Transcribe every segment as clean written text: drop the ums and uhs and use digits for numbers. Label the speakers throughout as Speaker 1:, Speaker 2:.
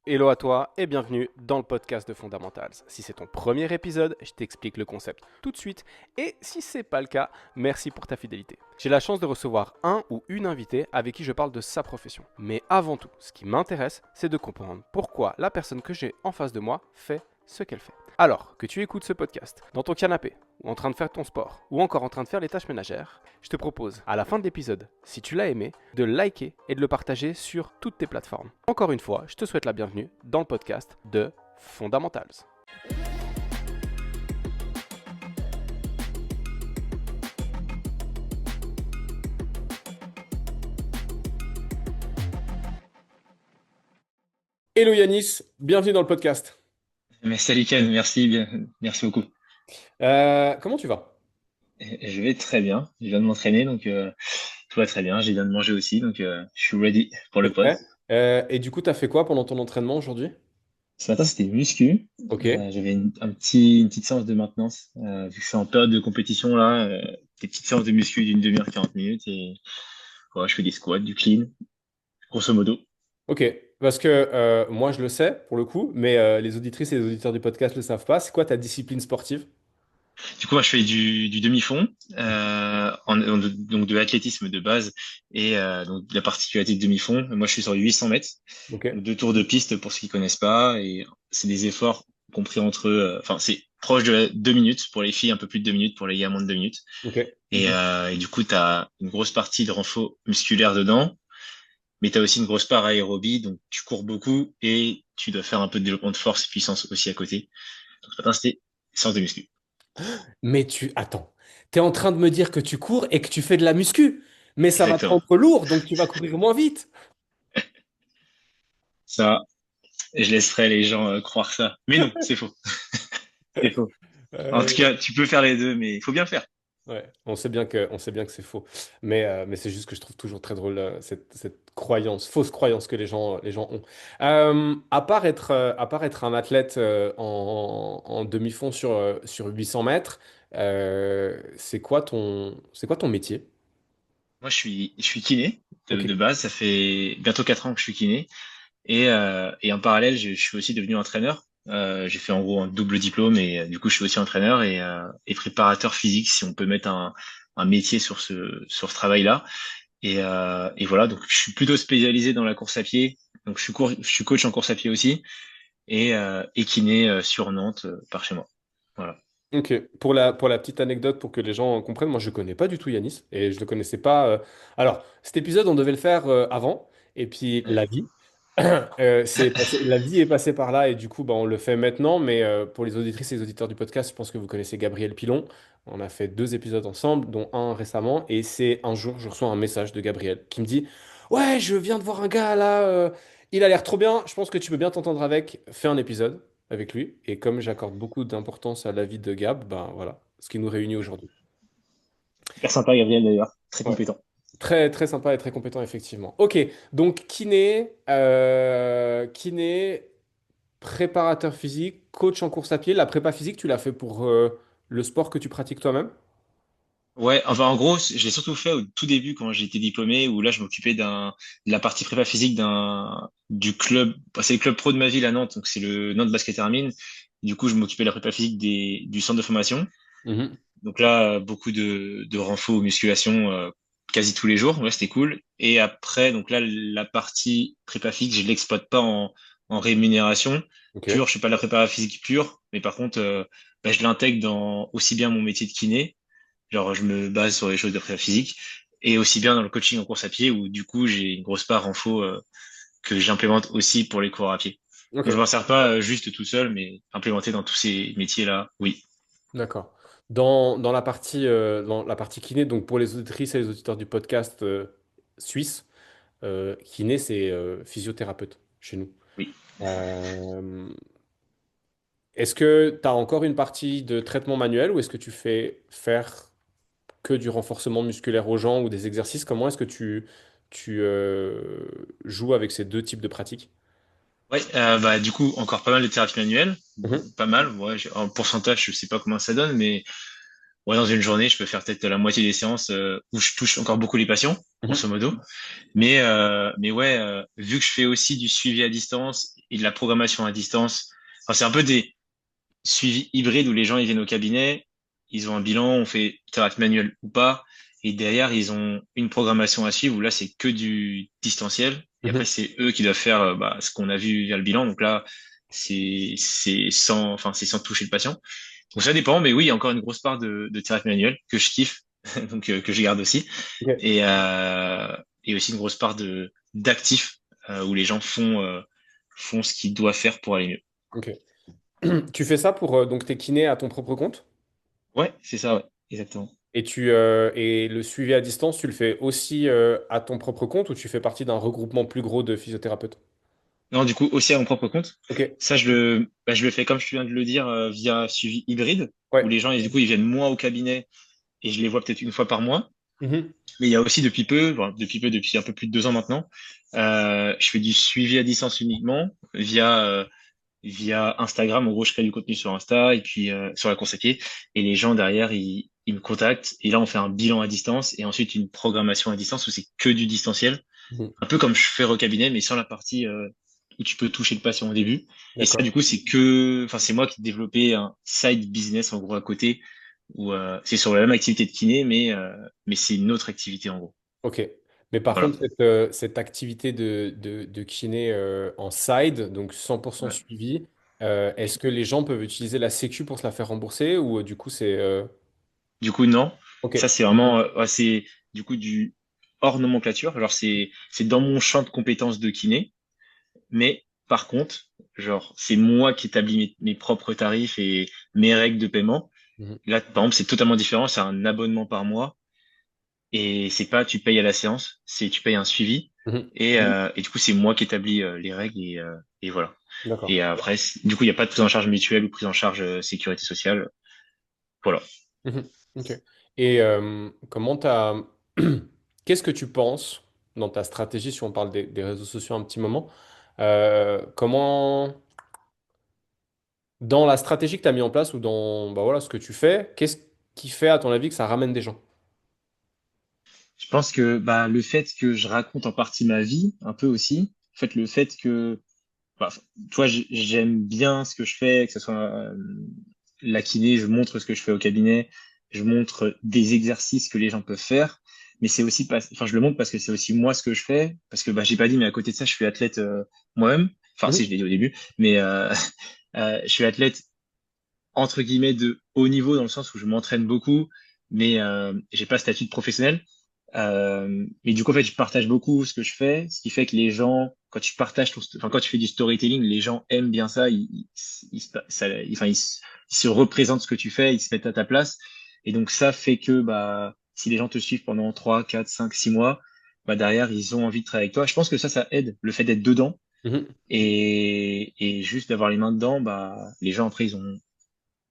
Speaker 1: Hello à toi et bienvenue dans le podcast de Fundamentals. Si c'est ton premier épisode, je t'explique le concept tout de suite et si c'est pas le cas, merci pour ta fidélité. J'ai la chance de recevoir un ou une invitée avec qui je parle de sa profession. Mais avant tout, ce qui m'intéresse, c'est de comprendre pourquoi la personne que j'ai en face de moi fait ce qu'elle fait. Alors que tu écoutes ce podcast dans ton canapé, ou en train de faire ton sport, ou encore en train de faire les tâches ménagères, je te propose, à la fin de l'épisode, si tu l'as aimé, de le liker et de le partager sur toutes tes plateformes. Encore une fois, je te souhaite la bienvenue dans le podcast de Fundamentals. Hello Yanis, bienvenue dans le podcast.
Speaker 2: Mais salut Ken, merci, merci beaucoup.
Speaker 1: Comment tu vas?
Speaker 2: Je vais très bien, je viens de m'entraîner, donc tout va très bien. J'ai viens de manger aussi, donc je suis ready pour le
Speaker 1: Ok.
Speaker 2: pod.
Speaker 1: Et du coup, tu as fait quoi pendant ton entraînement aujourd'hui?
Speaker 2: Ce matin, c'était muscu.
Speaker 1: Ok.
Speaker 2: J'avais une petite séance de maintenance. Vu que je suis en période de compétition là, des petites séances de muscu d'une demi-heure, 40 minutes, et voilà, je fais des squats, du clean, grosso modo.
Speaker 1: Ok, parce que moi je le sais pour le coup, mais les auditrices et les auditeurs du podcast ne le savent pas. C'est quoi ta discipline sportive?
Speaker 2: Du coup, moi, je fais du demi-fond, donc de l'athlétisme de base, et donc la particularité de demi-fond. Moi, je suis sur 800 mètres.
Speaker 1: Ok.
Speaker 2: Donc, 2 tours de piste pour ceux qui connaissent pas, et c'est des efforts compris entre, enfin, c'est proche de 2 minutes pour les filles, un peu plus de 2 minutes pour les gars, moins de 2 minutes.
Speaker 1: Ok.
Speaker 2: Et du coup, tu as une grosse partie de renfort musculaire dedans, mais tu as aussi une grosse part aérobie, donc tu cours beaucoup et tu dois faire un peu de développement de force et puissance aussi à côté. Donc, ce matin, c'était séance de muscu.
Speaker 1: Mais tu... Attends, tu es en train de me dire que tu cours et que tu fais de la muscu, mais ça va te
Speaker 2: Exactement.
Speaker 1: rendre lourd, donc tu vas courir moins vite.
Speaker 2: Ça, je laisserai les gens croire ça. Mais non, c'est faux. C'est faux. En tout
Speaker 1: Euh,
Speaker 2: cas, tu peux faire les deux, mais il faut bien faire.
Speaker 1: ouais, on sait bien que c'est faux. Mais c'est juste que je trouve toujours très drôle cette croyance, fausse croyance que les gens ont. À part être un athlète en demi-fond sur 800 mètres, c'est quoi ton métier?
Speaker 2: Moi, je suis kiné de,
Speaker 1: Ok.
Speaker 2: de base. Ça fait bientôt 4 ans que je suis kiné. Et en parallèle, je suis aussi devenu entraîneur. J'ai fait en gros un double diplôme et du coup, je suis aussi entraîneur et préparateur physique, si on peut mettre un métier sur ce travail-là. Et voilà, donc je suis plutôt spécialisé dans la course à pied. Donc je suis coach en course à pied aussi et kiné sur Nantes par chez moi. Voilà.
Speaker 1: Ok, pour la petite anecdote, pour que les gens comprennent, moi je connais pas du tout Yanis et je le connaissais pas. Alors, cet épisode, on devait le faire avant, et puis
Speaker 2: Mm.
Speaker 1: la vie, la vie est passée par là, et du coup, bah, on le fait maintenant. Mais pour les auditrices et les auditeurs du podcast, je pense que vous connaissez Gabriel Pilon. On a fait 2 épisodes ensemble, dont un récemment, et c'est un jour, je reçois un message de Gabriel qui me dit, ouais, je viens de voir un gars là, il a l'air trop bien, je pense que tu peux bien t'entendre avec, fais un épisode avec lui. Et comme j'accorde beaucoup d'importance à l'avis de Gab, ben voilà, ce qui nous réunit aujourd'hui.
Speaker 2: Super sympa, Gabriel, d'ailleurs. Très
Speaker 1: Ouais.
Speaker 2: compétent.
Speaker 1: Très, très sympa et très compétent, effectivement. Ok, donc kiné, préparateur physique, coach en course à pied. La prépa physique, tu l'as fait pour le sport que tu pratiques toi-même?
Speaker 2: Ouais, enfin en gros, je l'ai surtout fait au tout début quand j'ai été diplômé, où là je m'occupais de la partie prépa physique du club, bah, c'est le club pro de ma ville à Nantes, donc c'est le Nantes Basket Hermine. Du coup, je m'occupais de la prépa physique du centre de formation.
Speaker 1: Mhm.
Speaker 2: Donc là, beaucoup de renfo, musculation, quasi tous les jours. Ouais, c'était cool. Et après, donc là, la partie prépa physique, je l'exploite pas en rémunération
Speaker 1: Ok.
Speaker 2: pure. Je suis pas de la prépa physique pure, mais par contre, bah, je l'intègre dans aussi bien mon métier de kiné. Genre, je me base sur les choses de prépa physique et aussi bien dans le coaching en course à pied où du coup, j'ai une grosse part renfo que j'implémente aussi pour les coureurs à pied. Donc, je
Speaker 1: Ok,
Speaker 2: m'en sers pas juste tout seul, mais implémenté dans tous ces métiers-là, oui.
Speaker 1: d'accord. Dans la partie kiné, donc pour les auditrices et les auditeurs du podcast suisse, kiné, c'est physiothérapeute chez nous.
Speaker 2: Oui.
Speaker 1: Euh, Est-ce que tu as encore une partie de traitement manuel ou est-ce que tu fais faire que du renforcement musculaire aux gens ou des exercices? Comment est-ce que tu joues avec ces deux types de pratiques?
Speaker 2: Ouais, bah du coup encore pas mal de thérapie manuelle,
Speaker 1: Mhm.
Speaker 2: pas mal. Ouais, en pourcentage, je sais pas comment ça donne, mais ouais, dans une journée, je peux faire peut-être la moitié des séances où je touche encore beaucoup les patients,
Speaker 1: Mhm.
Speaker 2: grosso modo. Mais ouais, vu que je fais aussi du suivi à distance et de la programmation à distance, enfin, c'est un peu des suivis hybrides où les gens ils viennent au cabinet, ils ont un bilan, on fait thérapie manuelle ou pas, et derrière ils ont une programmation à suivre où là c'est que du distanciel, et après
Speaker 1: Mhm.
Speaker 2: c'est eux qui doivent faire ce qu'on a vu via le bilan. Donc là c'est sans, enfin c'est sans toucher le patient. Donc ça dépend, mais oui, il y a encore une grosse part de thérapie manuelle que je kiffe, donc que je garde aussi,
Speaker 1: Ok.
Speaker 2: et et aussi une grosse part de d'actifs où les gens font ce qu'ils doivent faire pour aller mieux.
Speaker 1: Ok. Tu fais ça pour donc t'es kiné à ton propre compte
Speaker 2: Ouais, c'est ça, ouais, exactement.
Speaker 1: et le suivi à distance, tu le fais aussi à ton propre compte ou tu fais partie d'un regroupement plus gros de physiothérapeutes?
Speaker 2: Non, du coup, aussi à mon propre compte.
Speaker 1: Ok.
Speaker 2: Ça, je le fais comme je viens de le dire, via suivi hybride, où
Speaker 1: Ouais.
Speaker 2: les gens, du coup, ils viennent moins au cabinet et je les vois peut-être une fois par mois.
Speaker 1: Mhm.
Speaker 2: Mais il y a aussi depuis un peu plus de 2 ans maintenant, je fais du suivi à distance uniquement via Instagram. En gros, je crée du contenu sur Insta et puis sur la course à pied. Et les gens derrière, ils me contactent. Et là, on fait un bilan à distance et ensuite une programmation à distance où c'est que du distanciel.
Speaker 1: Mhm.
Speaker 2: Un peu comme je fais au cabinet, mais sans la partie où tu peux toucher le patient au début. Et ça,
Speaker 1: D'accord.
Speaker 2: du coup, enfin, c'est moi qui ai développé un side business en gros à côté où c'est sur la même activité de kiné, mais c'est une autre activité en gros.
Speaker 1: Ok. Mais par
Speaker 2: Voilà.
Speaker 1: contre, cette activité de kiné en side, donc 100%
Speaker 2: Ouais.
Speaker 1: suivi, est-ce que les gens peuvent utiliser la Sécu pour se la faire rembourser ou du coup c'est...
Speaker 2: Du coup, non.
Speaker 1: Ok.
Speaker 2: Ça, c'est vraiment, ouais, c'est du coup du hors nomenclature. Genre, c'est dans mon champ de compétences de kiné, mais par contre, genre, c'est moi qui établis mes propres tarifs et mes règles de paiement.
Speaker 1: Mhm.
Speaker 2: Là, par exemple, c'est totalement différent. C'est un abonnement par mois. Et c'est pas tu payes à la séance, c'est tu payes un suivi.
Speaker 1: Mhm.
Speaker 2: Et du coup, c'est moi qui établis les règles et voilà.
Speaker 1: D'accord.
Speaker 2: Et après, du coup, il n'y a pas de prise en charge mutuelle ou prise en charge sécurité sociale. Voilà.
Speaker 1: Mhm. Ok. Et comment t'as... Qu'est-ce que tu penses dans ta stratégie, si on parle des réseaux sociaux un petit moment, comment... Dans la stratégie que tu as mis en place ou dans bah voilà, ce que tu fais, qu'est-ce qui fait à ton avis que ça ramène des gens?
Speaker 2: Je pense que bah, le fait que je raconte en partie ma vie, un peu aussi, en fait, le fait que, bah, toi, j'aime bien ce que je fais, que ce soit la kiné, je montre ce que je fais au cabinet, je montre des exercices que les gens peuvent faire, mais c'est aussi pas, enfin, je le montre parce que c'est aussi moi ce que je fais, parce que bah, j'ai pas dit, mais à côté de ça, je suis athlète moi-même, enfin, si,
Speaker 1: Mhm.
Speaker 2: je l'ai dit au début, mais je suis athlète entre guillemets de haut niveau dans le sens où je m'entraîne beaucoup, mais j'ai pas statut de professionnel. Mais du coup, en fait, je partage beaucoup ce que je fais, ce qui fait que les gens, quand tu partages enfin, quand tu fais du storytelling, les gens aiment bien ça, ils se représentent ce que tu fais, ils se mettent à ta place. Et donc, ça fait que, bah, si les gens te suivent pendant 3 4 5 6 mois, bah, derrière, ils ont envie de travailler avec toi. Je pense que ça aide, le fait d'être dedans.
Speaker 1: Mhm.
Speaker 2: Et juste d'avoir les mains dedans, bah, les gens, après, ils ont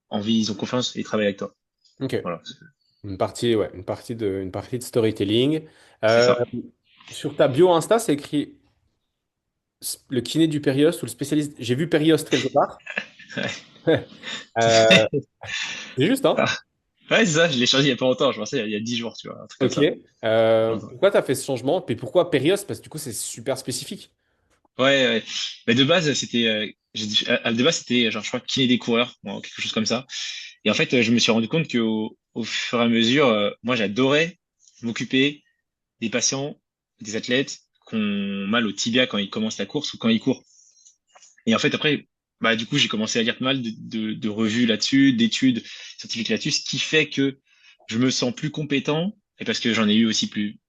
Speaker 2: envie, ils ont confiance et ils travaillent avec toi.
Speaker 1: Ok.
Speaker 2: Voilà,
Speaker 1: Une partie, ouais, une partie de storytelling.
Speaker 2: c'est
Speaker 1: Euh,
Speaker 2: ça.
Speaker 1: sur ta bio Insta, c'est écrit le kiné du périoste ou le spécialiste. J'ai vu périoste quelque part. Euh, c'est juste,
Speaker 2: Ah,
Speaker 1: hein?
Speaker 2: ouais, c'est ça, je l'ai changé il y a pas longtemps, je pensais il y a 10 jours, tu vois, un truc comme
Speaker 1: Ok.
Speaker 2: ça.
Speaker 1: Pourquoi tu as fait ce changement? Et pourquoi périoste? Parce que du coup, c'est super spécifique.
Speaker 2: Ouais, ouais. Mais de base, de base, c'était, genre, je crois, kiné des coureurs, bon, quelque chose comme ça. Et en fait, je me suis rendu compte au fur et à mesure, moi, j'adorais m'occuper des patients, des athlètes qui ont mal au tibia quand ils commencent la course ou quand ils courent. Et en fait, après, bah, du coup, j'ai commencé à lire pas mal de revues là-dessus, d'études scientifiques là-dessus, ce qui fait que je me sens plus compétent, et parce que j'en ai eu aussi plus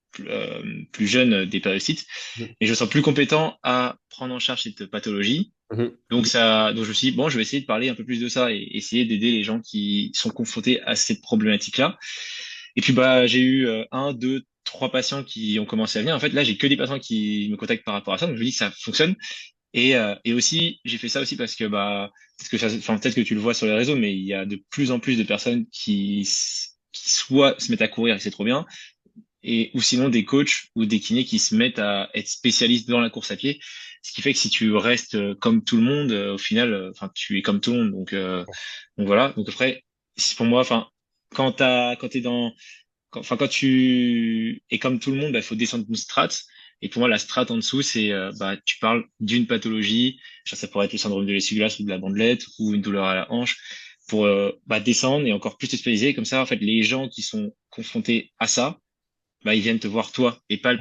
Speaker 2: jeune des périostites,
Speaker 1: Mhm.
Speaker 2: et je me sens plus compétent à prendre en charge cette pathologie.
Speaker 1: Mhm.
Speaker 2: Donc je me suis dit, bon, je vais essayer de parler un peu plus de ça et essayer d'aider les gens qui sont confrontés à cette problématique-là. Et puis, bah, j'ai eu un, deux, trois patients qui ont commencé à venir. En fait, là, j'ai que des patients qui me contactent par rapport à ça. Donc, je me dis que ça fonctionne. Et aussi, j'ai fait ça aussi parce que bah, peut-être que tu le vois sur les réseaux, mais il y a de plus en plus de personnes qui soit se mettent à courir et c'est trop bien, et ou sinon des coachs ou des kinés qui se mettent à être spécialistes dans la course à pied, ce qui fait que si tu restes comme tout le monde, au final, enfin tu es comme tout le monde. Donc voilà. Donc après, pour moi, enfin quand t'es dans, quand tu, et comme tout le monde, il faut descendre une strate. Et pour moi, la strate en dessous, c'est, tu parles d'une pathologie. Genre, ça pourrait être le syndrome de l'essuie-glace ou de la bandelette ou une douleur à la hanche pour, descendre et encore plus te spécialiser. Comme ça, en fait, les gens qui sont confrontés à ça, ils viennent te voir toi et pas la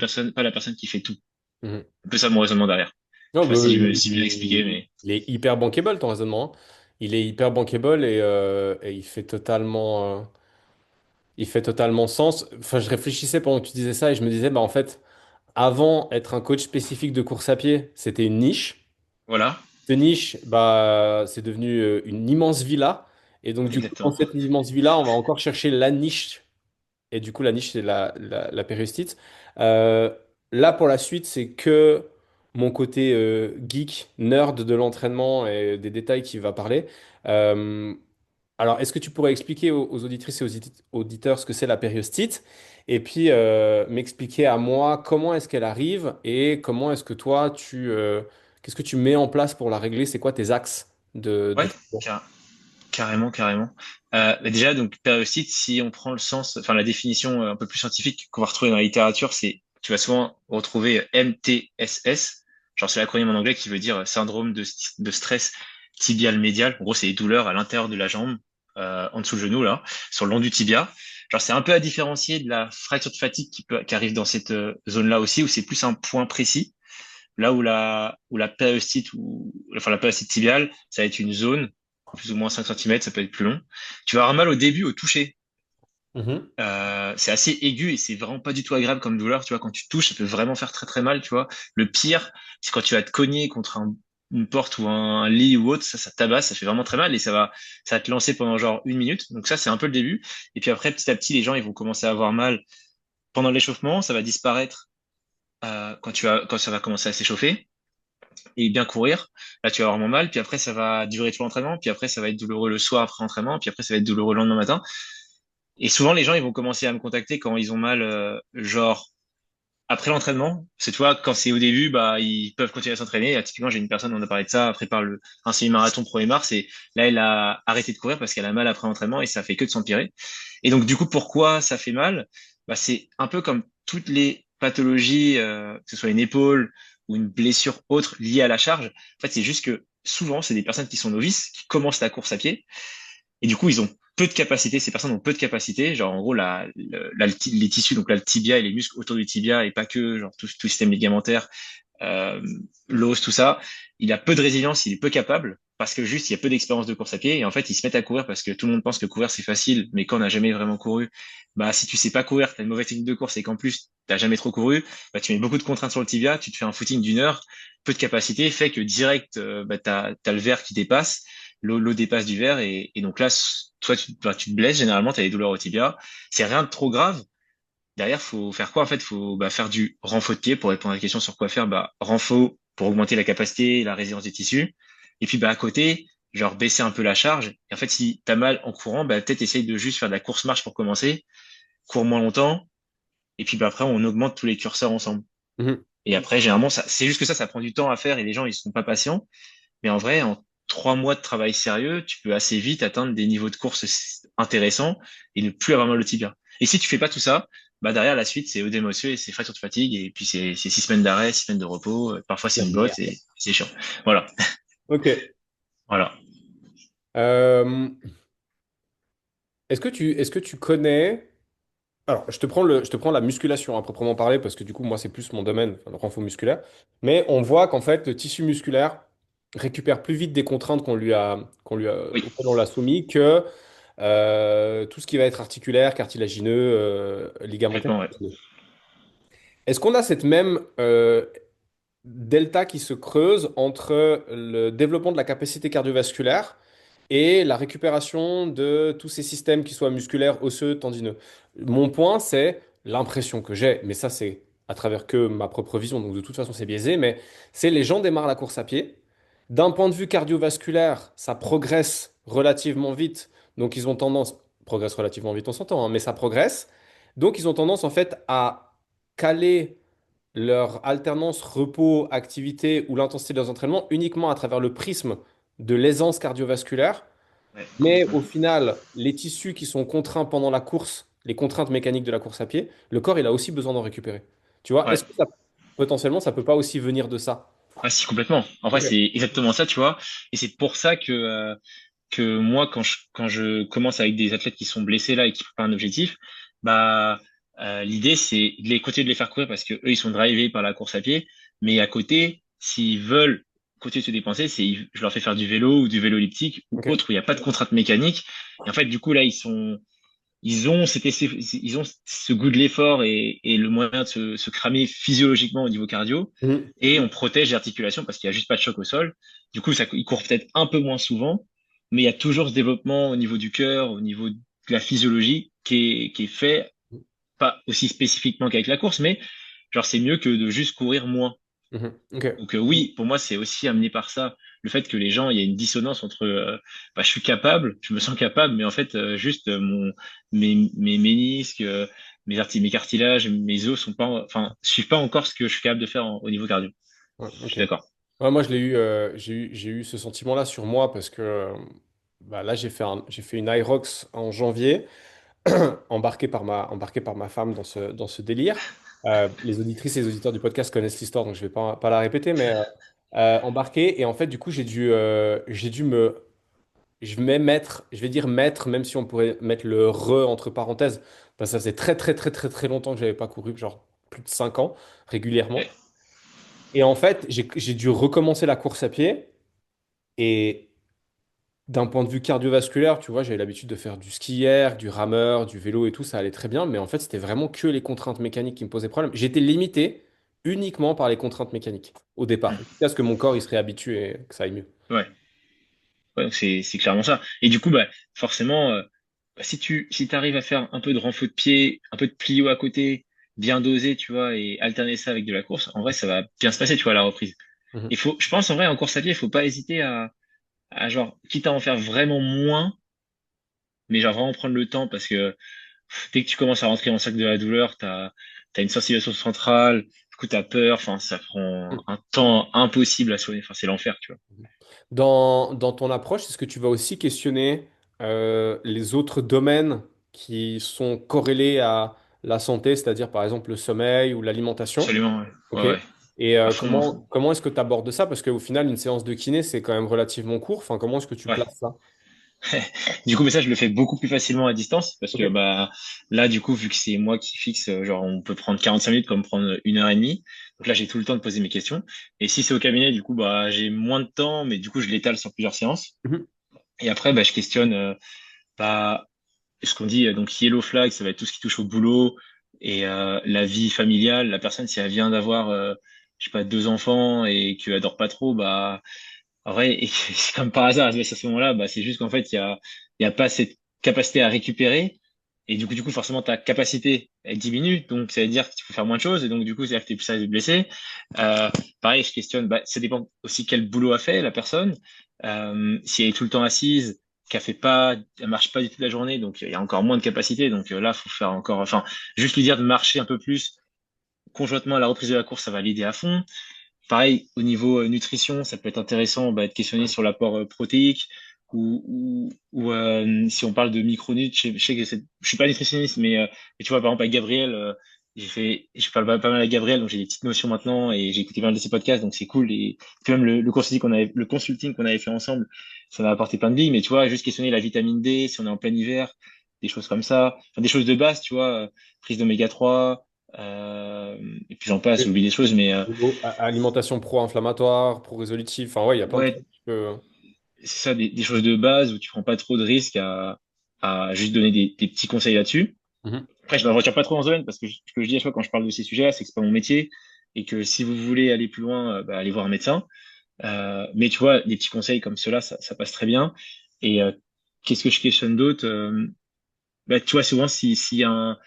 Speaker 2: personne qui fait tout.
Speaker 1: Mhm.
Speaker 2: Un peu ça mon raisonnement derrière.
Speaker 1: Non,
Speaker 2: Je sais pas
Speaker 1: bah,
Speaker 2: si je me suis bien expliqué, mais
Speaker 1: il est hyper bankable ton raisonnement, hein. Il est hyper bankable et il fait totalement sens. Enfin, je réfléchissais pendant que tu disais ça et je me disais, bah, en fait, avant, être un coach spécifique de course à pied, c'était une niche.
Speaker 2: voilà,
Speaker 1: Cette niche, bah, c'est devenu une immense villa. Et donc, du coup, dans
Speaker 2: exactement.
Speaker 1: cette immense villa, on va encore chercher la niche. Et du coup, la niche, c'est la périostite. Euh, Là, pour la suite, c'est que mon côté geek, nerd de l'entraînement et des détails qui va parler. Euh, alors, est-ce que tu pourrais expliquer aux auditrices et aux auditeurs ce que c'est la périostite? Et puis, m'expliquer à moi comment est-ce qu'elle arrive et comment est-ce que toi, qu'est-ce que tu mets en place pour la régler? C'est quoi tes axes de
Speaker 2: Ouais,
Speaker 1: traitement?
Speaker 2: carrément, carrément. Déjà, donc, périostite, si on prend le sens, enfin, la définition un peu plus scientifique qu'on va retrouver dans la littérature, c'est, tu vas souvent retrouver MTSS. Genre, c'est l'acronyme en anglais qui veut dire syndrome de stress tibial médial. En gros, c'est les douleurs à l'intérieur de la jambe, en dessous le genou, là, sur le long du tibia. Genre, c'est un peu à différencier de la fracture de fatigue qui arrive dans cette zone-là aussi, où c'est plus un point précis. Là où la périostite enfin la périostite tibiale, ça va être une zone, plus ou moins 5 centimètres, ça peut être plus long. Tu vas avoir mal au début, au toucher.
Speaker 1: Mhm.
Speaker 2: C'est assez aigu et c'est vraiment pas du tout agréable comme douleur. Tu vois, quand tu touches, ça peut vraiment faire très très mal. Tu vois, le pire, c'est quand tu vas te cogner contre une porte ou un lit ou autre, ça tabasse, ça fait vraiment très mal et ça va te lancer pendant genre 1 minute. Donc ça, c'est un peu le début. Et puis après, petit à petit, les gens, ils vont commencer à avoir mal pendant l'échauffement. Ça va disparaître quand ça va commencer à s'échauffer et bien courir. Là, tu vas avoir vraiment mal. Puis après, ça va durer tout l'entraînement. Puis après, ça va être douloureux le soir après l'entraînement. Puis après, ça va être douloureux le lendemain matin. Et souvent, les gens, ils vont commencer à me contacter quand ils ont mal, genre après l'entraînement. C'est toi, quand c'est au début, ils peuvent continuer à s'entraîner. Là, typiquement, j'ai une personne, on a parlé de ça, prépare un semi-marathon 1er mars. Et là, elle a arrêté de courir parce qu'elle a mal après l'entraînement et ça fait que de s'empirer. Et donc, du coup, pourquoi ça fait mal? C'est un peu comme toutes les pathologies, que ce soit une épaule ou une blessure autre liée à la charge. En fait, c'est juste que souvent, c'est des personnes qui sont novices, qui commencent la course à pied, et du coup, ils ont peu de capacité. Ces personnes ont peu de capacité. Genre, en gros, les tissus, donc là, le tibia et les muscles autour du tibia, et pas que, genre, tout le système ligamentaire, euh, l'os, tout ça, il a peu de résilience, il est peu capable parce que juste il y a peu d'expérience de course à pied et en fait ils se mettent à courir parce que tout le monde pense que courir c'est facile, mais quand on n'a jamais vraiment couru, si tu sais pas courir, t'as une mauvaise technique de course et qu'en plus t'as jamais trop couru, tu mets beaucoup de contraintes sur le tibia, tu te fais un footing d'1 heure, peu de capacité fait que direct t'as le verre qui dépasse, l'eau dépasse du verre et donc là toi tu te blesses généralement, t'as des douleurs au tibia, c'est rien de trop grave. Derrière, faut faire quoi? En fait, faut faire du renfort de pied pour répondre à la question sur quoi faire. Renfort pour augmenter la capacité, la résilience des tissus. Et puis à côté, genre baisser un peu la charge. Et en fait, si t'as mal en courant, peut-être essaye de juste faire de la course marche pour commencer, cours moins longtemps. Et puis après, on augmente tous les curseurs ensemble.
Speaker 1: Mhm.
Speaker 2: Et après, généralement, c'est juste que ça prend du temps à faire et les gens ils sont pas patients. Mais en vrai, en 3 mois de travail sérieux, tu peux assez vite atteindre des niveaux de course intéressants et ne plus avoir mal au tibia. Et si tu fais pas tout ça, derrière la suite, c'est œdème osseux et c'est fracture de fatigue et puis c'est 6 semaines d'arrêt, 6 semaines de repos. Parfois c'est une botte et c'est chiant. Voilà,
Speaker 1: Ok.
Speaker 2: voilà.
Speaker 1: Euh, est-ce que tu connais... Alors, je te prends la musculation à proprement parler, parce que du coup, moi, c'est plus mon domaine, enfin, le renfort musculaire. Mais on voit qu'en fait, le tissu musculaire récupère plus vite des contraintes
Speaker 2: Oui,
Speaker 1: auxquelles on l'a soumis que tout ce qui va être articulaire, cartilagineux, ligamentaire.
Speaker 2: complètement, ouais.
Speaker 1: Est-ce qu'on a cette même delta qui se creuse entre le développement de la capacité cardiovasculaire et la récupération de tous ces systèmes qui soient musculaires, osseux, tendineux? Mon point, c'est l'impression que j'ai, mais ça c'est à travers que ma propre vision, donc de toute façon c'est biaisé, mais c'est les gens démarrent la course à pied. D'un point de vue cardiovasculaire, ça progresse relativement vite, donc ils ont tendance, progresse relativement vite on s'entend, hein, mais ça progresse, donc ils ont tendance en fait à caler leur alternance repos-activité ou l'intensité de leurs entraînements uniquement à travers le prisme de l'aisance cardiovasculaire
Speaker 2: Ouais,
Speaker 3: Mais
Speaker 2: complètement.
Speaker 3: au final, les tissus qui sont contraints pendant la course, les contraintes mécaniques de la course à pied, le corps, il a aussi besoin d'en récupérer. Tu vois,
Speaker 2: Ouais.
Speaker 3: est-ce que ça, potentiellement, ça peut pas aussi venir de ça?
Speaker 2: Ah si, complètement. En vrai,
Speaker 3: Ok.
Speaker 2: c'est exactement ça, tu vois. Et c'est pour ça que moi, quand je commence avec des athlètes qui sont blessés là et qui préparent un objectif, bah, l'idée, c'est de les continuer de les faire courir parce que eux, ils sont drivés par la course à pied. Mais à côté, s'ils veulent continuer de se dépenser, je leur fais faire du vélo ou du vélo elliptique ou
Speaker 3: Ok.
Speaker 2: autre où il n'y a pas de contrainte mécanique. Et en fait, du coup, là, ils ont ce goût de l'effort et le moyen de se cramer physiologiquement au niveau cardio.
Speaker 3: Mhm.
Speaker 2: Et on protège les articulations parce qu'il y a juste pas de choc au sol. Du coup, ils courent peut-être un peu moins souvent, mais il y a toujours ce développement au niveau du cœur, au niveau de la physiologie qui est fait, pas aussi spécifiquement qu'avec la course, mais genre c'est mieux que de juste courir moins.
Speaker 3: Mhm. Ok.
Speaker 2: Donc oui, pour moi, c'est aussi amené par ça. Le fait que les gens, il y a une dissonance entre bah, je suis capable, je me sens capable, mais en fait, juste mes ménisques, mes cartilages, mes os sont pas, enfin, suivent pas encore ce que je suis capable de faire au niveau cardio.
Speaker 3: Ouais,
Speaker 2: Je
Speaker 3: ok.
Speaker 2: suis d'accord.
Speaker 3: Ouais, moi, je l'ai eu, j'ai eu ce sentiment-là sur moi parce que bah, là, j'ai fait une Irox en janvier, embarqué par ma femme dans ce délire. Les auditrices et les auditeurs du podcast connaissent l'histoire, donc je vais pas la répéter, mais embarqué. Et en fait, du coup, j'ai dû je vais dire mettre, même si on pourrait mettre le re entre parenthèses, parce que ça faisait très, très, très, très, très longtemps que j'avais pas couru, genre plus de 5 ans, régulièrement.
Speaker 2: Ouais,
Speaker 3: Et en fait, j'ai dû recommencer la course à pied. Et d'un point de vue cardiovasculaire, tu vois, j'avais l'habitude de faire du ski air, du rameur, du vélo et tout, ça allait très bien. Mais en fait, c'était vraiment que les contraintes mécaniques qui me posaient problème. J'étais limité uniquement par les contraintes mécaniques au départ, jusqu'à ce que mon corps il serait habitué et que ça aille mieux.
Speaker 2: ouais, ouais, donc c'est clairement ça. Et du coup, bah, forcément, bah, si t'arrives à faire un peu de renfort de pied, un peu de plio à côté, bien dosé, tu vois, et alterner ça avec de la course, en vrai, ça va bien se passer, tu vois, à la reprise.
Speaker 3: Mhm.
Speaker 2: Je pense, en vrai, en course à pied, il faut pas hésiter genre, quitte à en faire vraiment moins, mais genre vraiment prendre le temps parce que dès que tu commences à rentrer dans le sac de la douleur, t'as une sensibilisation centrale, du coup, t'as peur, enfin, ça prend un temps impossible à soigner, enfin, c'est l'enfer, tu vois.
Speaker 3: Dans ton approche, est-ce que tu vas aussi questionner les autres domaines qui sont corrélés à la santé, c'est-à-dire par exemple le sommeil ou l'alimentation?
Speaker 2: Absolument, ouais.
Speaker 3: Ok.
Speaker 2: Ouais, ouais.
Speaker 3: Et
Speaker 2: À fond, à fond.
Speaker 3: comment est-ce que tu abordes ça? Parce qu'au final, une séance de kiné, c'est quand même relativement court. Enfin, comment est-ce que tu
Speaker 2: Ouais.
Speaker 3: places ça?
Speaker 2: Du coup, mais ça, je le fais beaucoup plus facilement à distance parce que
Speaker 3: Ok.
Speaker 2: bah là, du coup, vu que c'est moi qui fixe, genre on peut prendre 45 minutes comme prendre 1 heure et demie. Donc là, j'ai tout le temps de poser mes questions. Et si c'est au cabinet, du coup, bah j'ai moins de temps, mais du coup, je l'étale sur plusieurs séances.
Speaker 3: Mhm.
Speaker 2: Et après, bah je questionne bah ce qu'on dit donc yellow flag, ça va être tout ce qui touche au boulot et la vie familiale. La personne, si elle vient d'avoir je sais pas 2 enfants et qu'elle dort pas trop, bah en vrai, et c'est comme par hasard, à ce moment-là, bah, c'est juste qu'en fait, il y a pas cette capacité à récupérer. Et du coup, forcément, ta capacité, elle diminue. Donc, ça veut dire qu'il faut faire moins de choses. Et donc, du coup, c'est-à-dire que t'es plus à être blessé. Pareil, je questionne, bah, ça dépend aussi quel boulot a fait la personne. Si elle est tout le temps assise, qu'elle fait pas, elle marche pas du tout la journée, donc il y a encore moins de capacité. Donc là, faut faire encore, enfin, juste lui dire de marcher un peu plus conjointement à la reprise de la course, ça va l'aider à fond. Pareil, au niveau nutrition, ça peut être intéressant bah, de questionner sur l'apport protéique ou si on parle de micronutes, je sais que je suis pas nutritionniste, mais tu vois, par exemple, avec Gabriel, je parle pas mal à Gabriel, donc j'ai des petites notions maintenant et j'ai écouté pas mal de ses podcasts, donc c'est cool. Et puis même le consulting qu'on avait fait ensemble, ça m'a apporté plein de billes, mais tu vois, juste questionner la vitamine D, si on est en plein hiver, des choses comme ça, enfin, des choses de base, tu vois, prise d'oméga 3, et puis j'en passe,
Speaker 3: Et
Speaker 2: j'oublie des choses, mais
Speaker 3: alimentation pro-inflammatoire, pro-résolutive. Enfin, ouais, il y a plein de
Speaker 2: ouais,
Speaker 3: trucs.
Speaker 2: c'est ça, des choses de base où tu prends pas trop de risques à juste donner des petits conseils là-dessus.
Speaker 3: Mhm.
Speaker 2: Après, je ne retire pas trop dans ce domaine parce que ce que je dis à chaque fois quand je parle de ces sujets-là, c'est que c'est pas mon métier et que si vous voulez aller plus loin, bah, allez voir un médecin. Mais tu vois, des petits conseils comme cela, ça passe très bien. Et qu'est-ce que je questionne d'autre? Bah, tu vois, souvent, s'il y a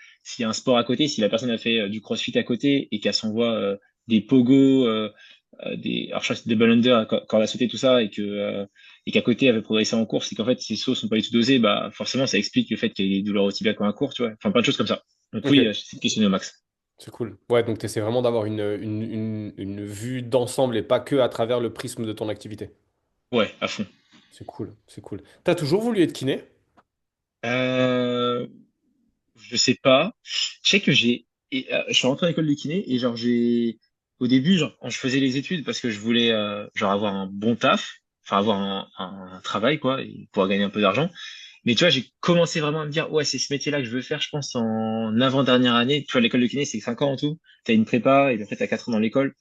Speaker 2: un sport à côté, si la personne a fait du crossfit à côté et qu'elle s'envoie des pogos, alors je crois que c'est des ball under, corde à sauter, tout ça, et qu'à côté, elle veut progresser en course, et qu'en fait, ses sauts sont pas du tout dosés, bah, forcément, ça explique le fait qu'il y ait des douleurs au tibia quand elle court, tu vois. Enfin, plein de choses comme ça. Donc
Speaker 3: Ok,
Speaker 2: oui, c'est de questionner au max.
Speaker 3: c'est cool. Ouais, donc tu essaies vraiment d'avoir une vue d'ensemble et pas que à travers le prisme de ton activité.
Speaker 2: Ouais, à fond.
Speaker 3: C'est cool, c'est cool. T'as toujours voulu être kiné?
Speaker 2: Euh, je sais pas. Je sais que je suis rentré à l'école de kiné et genre au début, genre, quand je faisais les études parce que je voulais, genre, avoir un bon taf, enfin, avoir un travail, quoi, et pouvoir gagner un peu d'argent. Mais tu vois, j'ai commencé vraiment à me dire, ouais, c'est ce métier-là que je veux faire, je pense, en avant-dernière année. Tu vois, l'école de kiné, c'est 5 ans en tout. T'as une prépa et après, t'as 4 ans dans l'école.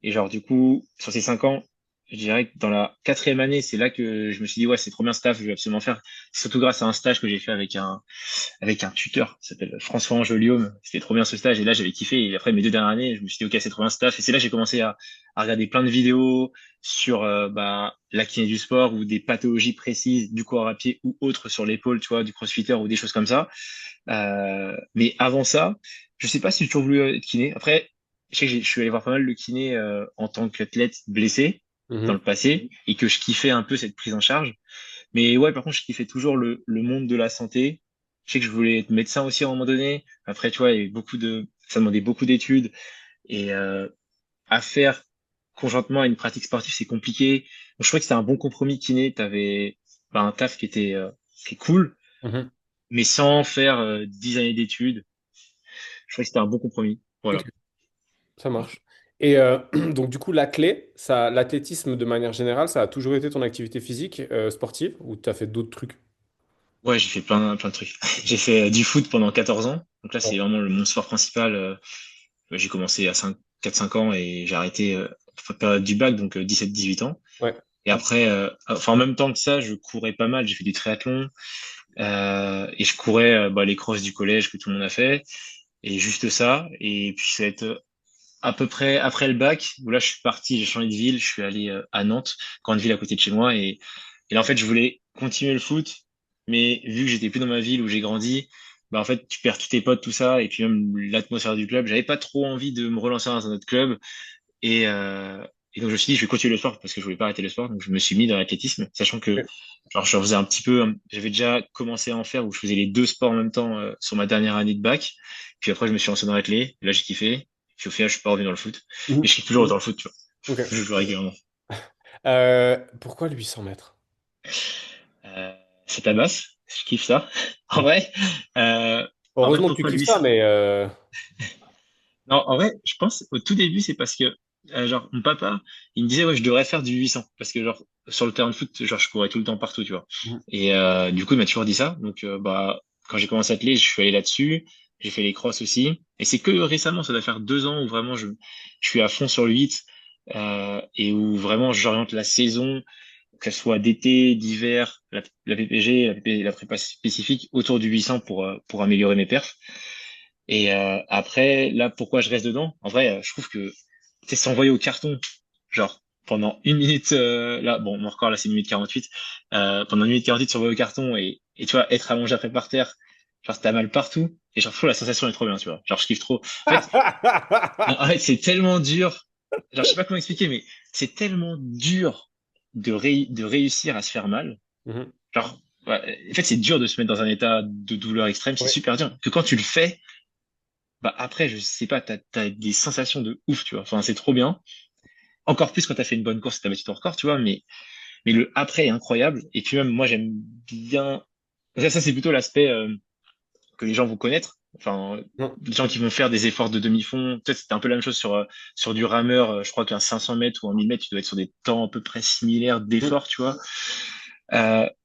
Speaker 2: Et genre, du coup, sur ces 5 ans, je dirais que dans la quatrième année, c'est là que je me suis dit, ouais, c'est trop bien ce taf, je vais absolument faire. Surtout grâce à un stage que j'ai fait avec un tuteur qui s'appelle François Angeliaume. C'était trop bien ce stage. Et là, j'avais kiffé. Et après, mes 2 dernières années, je me suis dit, OK, c'est trop bien ce taf. Et c'est là que j'ai commencé à regarder plein de vidéos sur bah, la kiné du sport ou des pathologies précises du corps à pied ou autres sur l'épaule, tu vois, du crossfitter ou des choses comme ça. Mais avant ça, je sais pas si j'ai toujours voulu être kiné. Après, je sais que je suis allé voir pas mal de kiné en tant qu'athlète blessé dans le
Speaker 3: Mhm.
Speaker 2: passé et que je kiffais un peu cette prise en charge. Mais ouais, par contre, je kiffais toujours le monde de la santé. Je sais que je voulais être médecin aussi à un moment donné. Après, tu vois, il y avait ça demandait beaucoup d'études et à faire conjointement à une pratique sportive, c'est compliqué. Donc, je trouvais que c'était un bon compromis kiné. T'avais bah, un taf qui est cool,
Speaker 3: Mhm.
Speaker 2: mais sans faire 10 années d'études. Je trouvais que c'était un bon compromis.
Speaker 3: Ok,
Speaker 2: Voilà.
Speaker 3: ça marche. Et donc du coup, la clé, ça, l'athlétisme de manière générale, ça a toujours été ton activité physique sportive ou tu as fait d'autres trucs?
Speaker 2: Ouais, j'ai fait plein de trucs. J'ai fait du foot pendant 14 ans. Donc là, c'est
Speaker 3: Ouais.
Speaker 2: vraiment mon sport principal. J'ai commencé à 4-5 ans et j'ai arrêté période du bac, donc 17-18 ans.
Speaker 3: Ouais.
Speaker 2: Et après, enfin en même temps que ça, je courais pas mal. J'ai fait du triathlon et je courais bah, les crosses du collège que tout le monde a fait et juste ça. Et puis ça va être à peu près après le bac où là je suis parti, j'ai changé de ville, je suis allé à Nantes, grande ville à côté de chez moi et là en fait je voulais continuer le foot, mais vu que j'étais plus dans ma ville où j'ai grandi, bah en fait tu perds tous tes potes tout ça et puis même l'atmosphère du club, j'avais pas trop envie de me relancer dans un autre club et et donc je me suis dit je vais continuer le sport parce que je voulais pas arrêter le sport, donc je me suis mis dans l'athlétisme, sachant que
Speaker 3: Ok.
Speaker 2: genre je faisais un petit peu, j'avais déjà commencé à en faire où je faisais les deux sports en même temps sur ma dernière année de bac, puis après je me suis lancé dans l'athlé, là j'ai kiffé, puis au final je suis pas revenu dans le foot, mais
Speaker 3: Mhm.
Speaker 2: je kiffe toujours dans le foot, tu vois,
Speaker 3: Ok.
Speaker 2: je joue régulièrement.
Speaker 3: Pourquoi le 800 mètres?
Speaker 2: Euh, c'est ta basse, je kiffe ça. En vrai, en fait
Speaker 3: Heureusement que tu
Speaker 2: pourquoi
Speaker 3: kiffes
Speaker 2: lui
Speaker 3: ça, mais
Speaker 2: Non, en vrai, je pense au tout début, c'est parce que, genre, mon papa, il me disait, ouais, je devrais faire du 800. Parce que, genre, sur le terrain de foot, genre, je courais tout le temps partout, tu vois.
Speaker 3: Mhm.
Speaker 2: Et du coup, il m'a toujours dit ça. Donc, bah, quand j'ai commencé à atteler, je suis allé là-dessus. J'ai fait les crosses aussi. Et c'est que récemment, ça doit faire 2 ans où vraiment je suis à fond sur le 8 et où vraiment j'oriente la saison, que ce soit d'été, d'hiver, la PPG, la prépa spécifique, autour du 800 pour améliorer mes perfs. Et après, là, pourquoi je reste dedans? En vrai, je trouve que c'est s'envoyer au carton, genre pendant 1 minute, là, bon, mon record là c'est 1 minute 48, pendant 1 minute 48 s'envoyer au carton et tu vois, être allongé après par terre, genre t'as mal partout, et genre je trouve la sensation est trop bien, tu vois, genre je kiffe trop. En fait, c'est tellement dur, genre je sais pas comment expliquer, mais c'est tellement dur de réussir à se faire mal,
Speaker 3: Mhm.
Speaker 2: genre, ouais, en fait c'est dur de se mettre dans un état de douleur extrême, c'est
Speaker 3: Ouais.
Speaker 2: super dur, que quand tu le fais, bah après, je sais pas, t'as des sensations de ouf, tu vois. Enfin, c'est trop bien. Encore plus quand t'as fait une bonne course et t'as battu ton record, tu vois. Mais le après est incroyable. Et puis même, moi, j'aime bien. Ça c'est plutôt l'aspect que les gens vont connaître. Enfin,
Speaker 3: Non.
Speaker 2: les gens qui vont faire des efforts de demi-fond. Peut-être c'était un peu la même chose sur du rameur. Je crois qu'un 500 mètres ou un 1000 mètres, tu dois être sur des temps à peu près similaires
Speaker 3: Mhm.
Speaker 2: d'efforts, tu vois.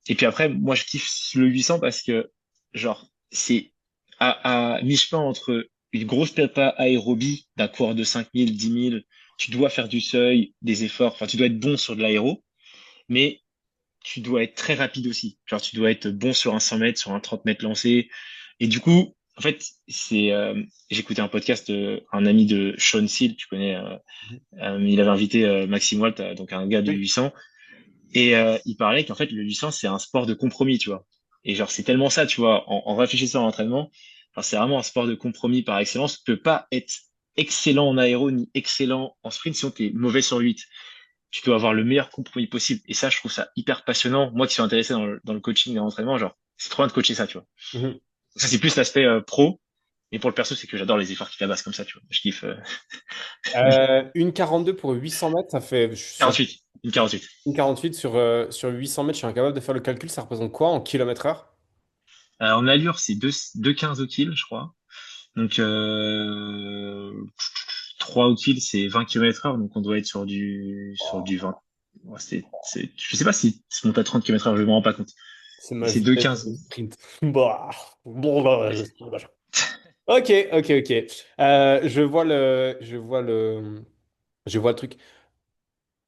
Speaker 2: Et puis après, moi, je kiffe le 800 parce que, genre, c'est à mi-chemin entre une grosse prépa aérobie d'un coureur de 5000, 10 000, tu dois faire du seuil, des efforts, enfin, tu dois être bon sur de l'aéro, mais tu dois être très rapide aussi. Genre, tu dois être bon sur un 100 mètres, sur un 30 mètres lancé. Et du coup, en fait, j'ai écouté un podcast, un ami de Sean Seal, tu connais, il avait invité Maxime Walt, donc un gars de
Speaker 3: Oui.
Speaker 2: 800. Et il parlait qu'en fait, le 800, c'est un sport de compromis, tu vois. Et genre, c'est tellement ça, tu vois, en réfléchissant à l'entraînement, enfin, c'est vraiment un sport de compromis par excellence. Tu peux pas être excellent en aéro ni excellent en sprint, sinon tu es mauvais sur le 8. Tu dois avoir le meilleur compromis possible. Et ça, je trouve ça hyper passionnant. Moi qui suis intéressé dans le coaching et dans l'entraînement, genre, c'est trop bien de coacher ça, tu vois.
Speaker 3: Mhm.
Speaker 2: Ça, c'est plus l'aspect pro. Et pour le perso, c'est que j'adore les efforts qui tabassent comme ça, tu vois. Je kiffe.
Speaker 3: 1,42 pour 800 mètres, ça fait,
Speaker 2: 48. Une 48.
Speaker 3: Une 48 sur 800 mètres, je suis incapable de faire le calcul, ça représente quoi en kilomètres heure?
Speaker 2: En allure, c'est 2,15 au kill, je crois. Donc, 3 au kill, c'est 20 km heure, donc on doit être sur du 20. Ouais, je sais pas si monte à 30 km heure, je me rends pas compte.
Speaker 3: C'est
Speaker 2: Mais
Speaker 3: ma
Speaker 2: c'est
Speaker 3: vitesse de
Speaker 2: 2,15.
Speaker 3: sprint. Bah, bon, bah, ok, ok, ok. Je vois le truc.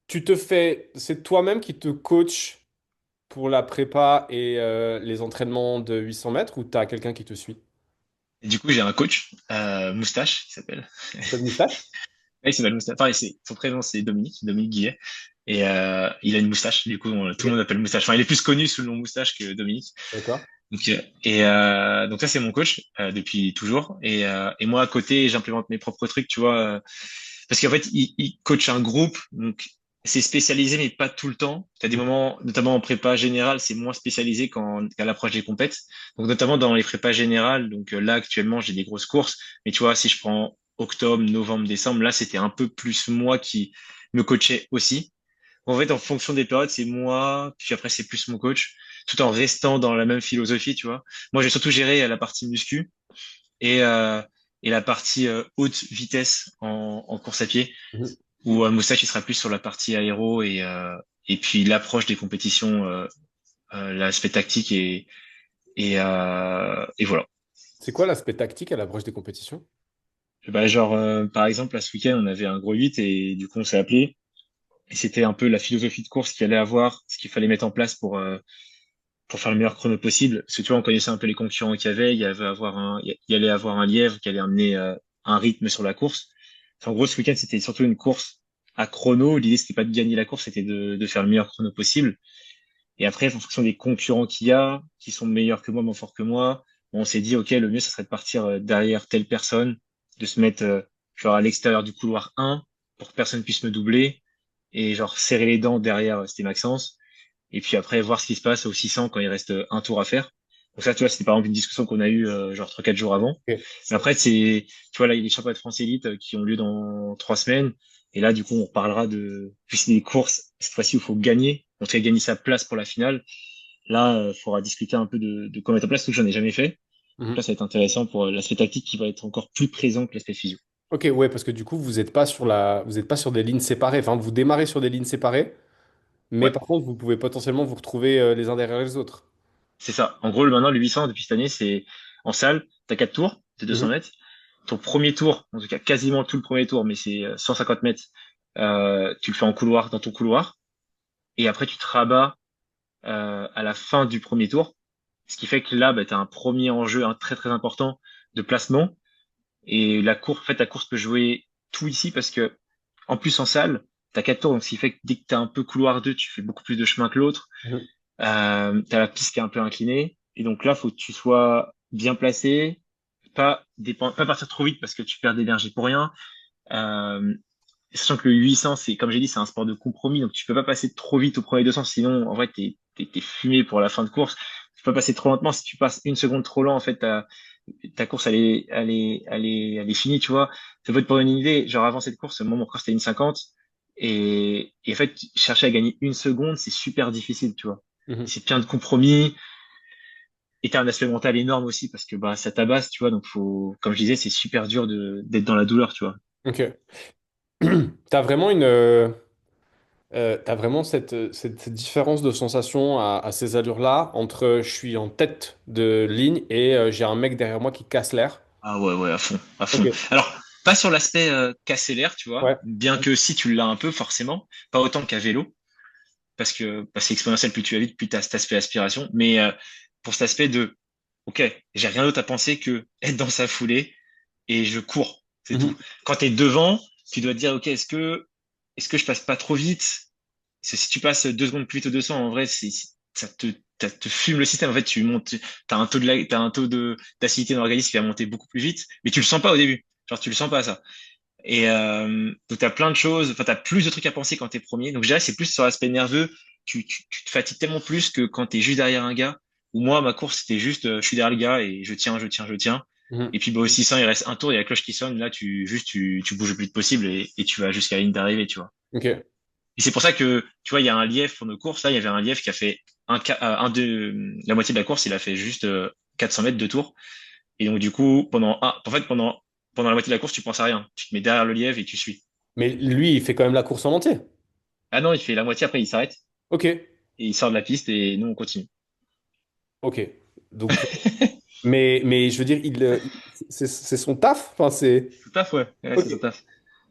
Speaker 3: C'est toi-même qui te coach pour la prépa et les entraînements de 800 mètres ou t'as quelqu'un qui te suit?
Speaker 2: Et du coup, j'ai un coach, Moustache, il s'appelle.
Speaker 3: Il s'appelle Moustache?
Speaker 2: Ouais, il s'appelle Moustache. Enfin, son prénom, c'est Dominique Guillet. Et il a une moustache, du coup, tout le
Speaker 3: Ok,
Speaker 2: monde l'appelle Moustache. Enfin, il est plus connu sous le nom Moustache que Dominique.
Speaker 3: d'accord.
Speaker 2: Donc ça, c'est mon coach depuis toujours. Et moi, à côté, j'implémente mes propres trucs, tu vois. Parce qu'en fait, il coach un groupe, donc c'est spécialisé, mais pas tout le temps. Tu as des moments, notamment en prépa générale, c'est moins spécialisé qu'à l'approche des compètes. Donc notamment dans les prépas générales, donc là, actuellement, j'ai des grosses courses. Mais tu vois, si je prends octobre, novembre, décembre, là, c'était un peu plus moi qui me coachais aussi. En fait, en fonction des périodes, c'est moi, puis après, c'est plus mon coach, tout en restant dans la même philosophie, tu vois. Moi, j'ai surtout géré la partie muscu et, euh, et la partie haute vitesse en course à pied,
Speaker 3: Mhm.
Speaker 2: où Moussach, il sera plus sur la partie aéro et puis l'approche des compétitions, l'aspect tactique et voilà.
Speaker 3: C'est quoi l'aspect tactique à l'approche des compétitions?
Speaker 2: Bah, genre, par exemple, là, ce week-end, on avait un gros 8 et du coup, on s'est appelé. Et c'était un peu la philosophie de course qu'il allait avoir, ce qu'il fallait mettre en place pour faire le meilleur chrono possible. Parce que tu vois, on connaissait un peu les concurrents qu'il y avait. Il y allait avoir un lièvre qui allait amener un rythme sur la course. Enfin, en gros, ce week-end, c'était surtout une course à chrono. L'idée, c'était pas de gagner la course, c'était de faire le meilleur chrono possible. Et après, en fonction des concurrents qu'il y a, qui sont meilleurs que moi, moins forts que moi, on s'est dit, OK, le mieux, ça serait de partir derrière telle personne, de se mettre genre à l'extérieur du couloir 1 pour que personne puisse me doubler et genre serrer les dents derrière, c'était Maxence. Et puis après, voir ce qui se passe au 600 quand il reste un tour à faire. Donc ça, tu vois, c'était par exemple une discussion qu'on a eue genre 3-4 jours avant.
Speaker 3: Ok.
Speaker 2: Mais après, tu vois, là, il y a les championnats de France Élite qui ont lieu dans 3 semaines. Et là, du coup, on reparlera puis c'est des courses, cette fois-ci, où il faut gagner. On fait gagner sa place pour la finale. Là, il faudra discuter un peu de comment mettre en place, parce que j'en ai jamais fait. Donc là,
Speaker 3: Mhm.
Speaker 2: ça va être intéressant pour l'aspect tactique qui va être encore plus présent que l'aspect physio.
Speaker 3: Ok, ouais, parce que du coup, vous êtes pas sur des lignes séparées. Enfin, vous démarrez sur des lignes séparées, mais
Speaker 2: Ouais,
Speaker 3: par contre, vous pouvez potentiellement vous retrouver les uns derrière les autres.
Speaker 2: c'est ça. En gros, maintenant, le 800, depuis cette année, c'est en salle, t'as 4 tours, c'est 200
Speaker 3: Mhm.
Speaker 2: mètres. Ton premier tour, en tout cas quasiment tout le premier tour, mais c'est 150 mètres, tu le fais en couloir, dans ton couloir. Et après, tu te rabats à la fin du premier tour. Ce qui fait que là, bah, tu as un premier enjeu très très important de placement. Et en fait, la course peut jouer tout ici parce que, en plus en salle, t'as 4 tours, donc ce qui fait que dès que t'as un peu couloir 2, tu fais beaucoup plus de chemin que l'autre.
Speaker 3: Mhm.
Speaker 2: T'as la piste qui est un peu inclinée. Et donc là, faut que tu sois bien placé, pas partir trop vite parce que tu perds d'énergie pour rien. Euh, Sachant que le 800, c'est, comme j'ai dit, c'est un sport de compromis, donc tu peux pas passer trop vite au premier 200, sinon, en vrai, t'es fumé pour la fin de course. Tu peux pas passer trop lentement. Si tu passes une seconde trop lent, en fait, ta course, elle est finie, tu vois. Ça peut être pour une idée. Genre, avant cette course, moi, mon record, c'était une 50. Et en fait, chercher à gagner une seconde, c'est super difficile, tu vois.
Speaker 3: Mhm.
Speaker 2: C'est plein de compromis. Et t'as un aspect mental énorme aussi parce que, bah, ça tabasse, tu vois. Donc, comme je disais, c'est super dur d'être dans la douleur, tu vois.
Speaker 3: Ok. T'as vraiment cette différence de sensation à ces allures-là entre je suis en tête de ligne et j'ai un mec derrière moi qui casse l'air.
Speaker 2: Ah ouais, ouais, à fond, à fond.
Speaker 3: Ok.
Speaker 2: Alors, pas sur l'aspect casser l'air, tu vois,
Speaker 3: Ouais.
Speaker 2: bien que si tu l'as un peu, forcément, pas autant qu'à vélo, parce que bah, c'est exponentiel, plus tu vas vite, plus tu as cet aspect aspiration, mais pour cet aspect de, ok, j'ai rien d'autre à penser que être dans sa foulée et je cours, c'est tout.
Speaker 3: Mhm.
Speaker 2: Quand tu es devant, tu dois te dire, ok, est-ce que je passe pas trop vite? Parce que si tu passes 2 secondes plus vite au 200, en vrai, ça te fume le système. En fait, tu montes, t'as un taux d'acidité dans l'organisme qui va monter beaucoup plus vite, mais tu le sens pas au début. Genre, tu le sens pas, ça. Et donc, t'as plein de choses, enfin, t'as plus de trucs à penser quand t'es premier. Donc, je dirais que c'est plus sur l'aspect nerveux. Tu te fatigues tellement plus que quand t'es juste derrière un gars. Ou moi, ma course, c'était juste, je suis derrière le gars et je tiens, je tiens, je tiens.
Speaker 3: Mhm.
Speaker 2: Et puis, bah, au 600, il reste un tour, il y a la cloche qui sonne. Là, tu bouges le plus vite possible et tu vas jusqu'à la ligne d'arrivée, tu vois.
Speaker 3: Ok.
Speaker 2: Et c'est pour ça que, tu vois, il y a un lièvre pour nos courses. Là, il y avait un lièvre qui a fait la moitié de la course, il a fait juste 400 mètres de tour. Et donc, du coup, pendant la moitié de la course, tu penses à rien. Tu te mets derrière le lièvre et tu suis.
Speaker 3: Mais lui, il fait quand même la course en entier.
Speaker 2: Ah non, il fait la moitié, après, il s'arrête
Speaker 3: Ok,
Speaker 2: et il sort de la piste et nous, on continue.
Speaker 3: ok. Donc, mais je veux dire, c'est son taf. Enfin, c'est.
Speaker 2: Tout à fait, ouais. Ouais,
Speaker 3: Ok.
Speaker 2: c'est son taf.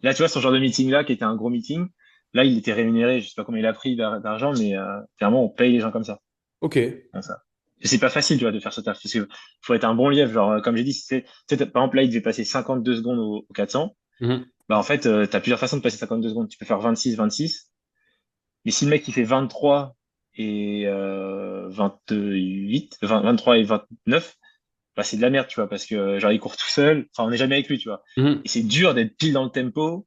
Speaker 2: Là, tu vois, son genre de meeting-là, qui était un gros meeting, là, il était rémunéré, je sais pas combien il a pris d'argent, mais clairement, on paye les gens comme ça.
Speaker 3: Ok.
Speaker 2: Comme ça. Et c'est pas facile, tu vois, de faire ce taf, parce que faut être un bon lièvre. Genre, comme j'ai dit, si par exemple, là, il devait passer 52 secondes au 400.
Speaker 3: Mhm.
Speaker 2: Bah, en fait, t'as plusieurs façons de passer 52 secondes. Tu peux faire 26, 26. Mais si le mec, il fait 23 et 28, 23 et 29, bah, c'est de la merde, tu vois, parce que, genre, il court tout seul. Enfin, on n'est jamais avec lui, tu vois.
Speaker 3: Mhm.
Speaker 2: Et c'est dur d'être pile dans le tempo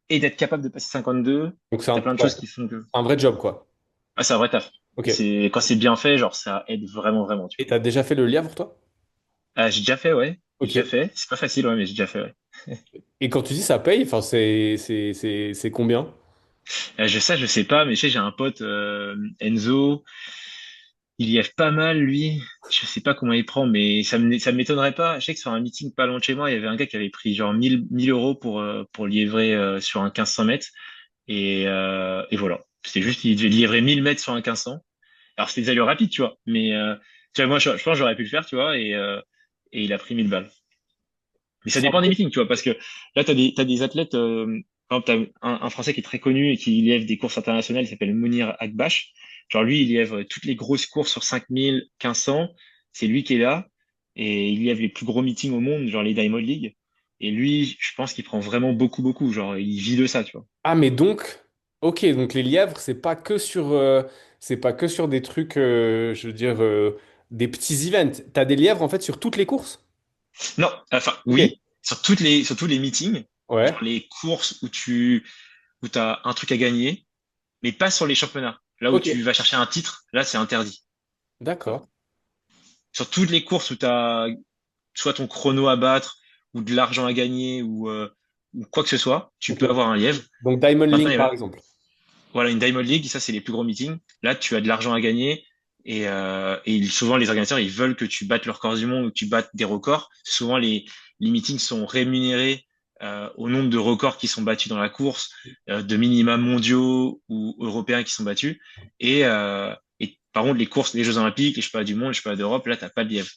Speaker 2: et d'être capable de passer 52.
Speaker 3: Donc, c'est
Speaker 2: T'as plein de
Speaker 3: ouais,
Speaker 2: choses qui font que,
Speaker 3: un vrai job, quoi.
Speaker 2: ah, c'est un vrai taf.
Speaker 3: Ok.
Speaker 2: Quand c'est bien fait, genre, ça aide vraiment, vraiment, tu
Speaker 3: Et
Speaker 2: vois.
Speaker 3: t'as déjà fait le lièvre, toi?
Speaker 2: J'ai déjà fait, ouais. J'ai
Speaker 3: Ok.
Speaker 2: déjà fait. C'est pas facile, ouais, mais j'ai déjà fait, ouais.
Speaker 3: Et quand tu dis ça paye, enfin, c'est combien?
Speaker 2: Je sais pas, mais je sais, j'ai un pote, Enzo, il y a pas mal, lui. Je sais pas comment il prend, mais ça m'étonnerait pas. Je sais que sur un meeting pas loin de chez moi, il y avait un gars qui avait pris genre 1000 euros pour livrer sur un 1500 mètres. Et voilà. C'était juste, il devait livrer 1000 mètres sur un 1500. Alors, c'était des allures rapides, tu vois. Mais, tu vois, moi, je pense que j'aurais pu le faire, tu vois, et il a pris 1000 balles. Mais ça
Speaker 3: C'est un
Speaker 2: dépend des
Speaker 3: peu-
Speaker 2: meetings, tu vois, parce que là, t'as des athlètes, par exemple, t'as un Français qui est très connu et qui lièvre des courses internationales, il s'appelle Mounir Akbash. Genre, lui, il lièvre toutes les grosses courses sur 5000, 1500. C'est lui qui est là. Et il lièvre les plus gros meetings au monde, genre les Diamond League. Et lui, je pense qu'il prend vraiment beaucoup, beaucoup. Genre, il vit de ça, tu vois.
Speaker 3: Ah, mais donc, ok, donc les lièvres, c'est pas que sur des trucs, je veux dire, des petits events. T'as des lièvres, en fait, sur toutes les courses?
Speaker 2: Non, enfin,
Speaker 3: Ok.
Speaker 2: oui, sur tous les meetings, genre
Speaker 3: Ouais.
Speaker 2: les courses où t'as un truc à gagner, mais pas sur les championnats. Là où
Speaker 3: Ok.
Speaker 2: tu vas chercher un titre, là, c'est interdit.
Speaker 3: D'accord.
Speaker 2: Sur toutes les courses où tu as soit ton chrono à battre ou de l'argent à gagner ou quoi que ce soit, tu
Speaker 3: Ok.
Speaker 2: peux avoir un lièvre.
Speaker 3: Donc Diamond
Speaker 2: Maintenant,
Speaker 3: Link, par exemple.
Speaker 2: voilà une Diamond League, ça c'est les plus gros meetings. Là, tu as de l'argent à gagner et souvent les organisateurs ils veulent que tu battes le record du monde ou que tu battes des records. Souvent les meetings sont rémunérés au nombre de records qui sont battus dans la course, de minima mondiaux ou européens qui sont battus. Et par contre, les courses, les Jeux Olympiques, les Championnats du monde, les Championnats d'Europe, là, t'as pas de lièvre.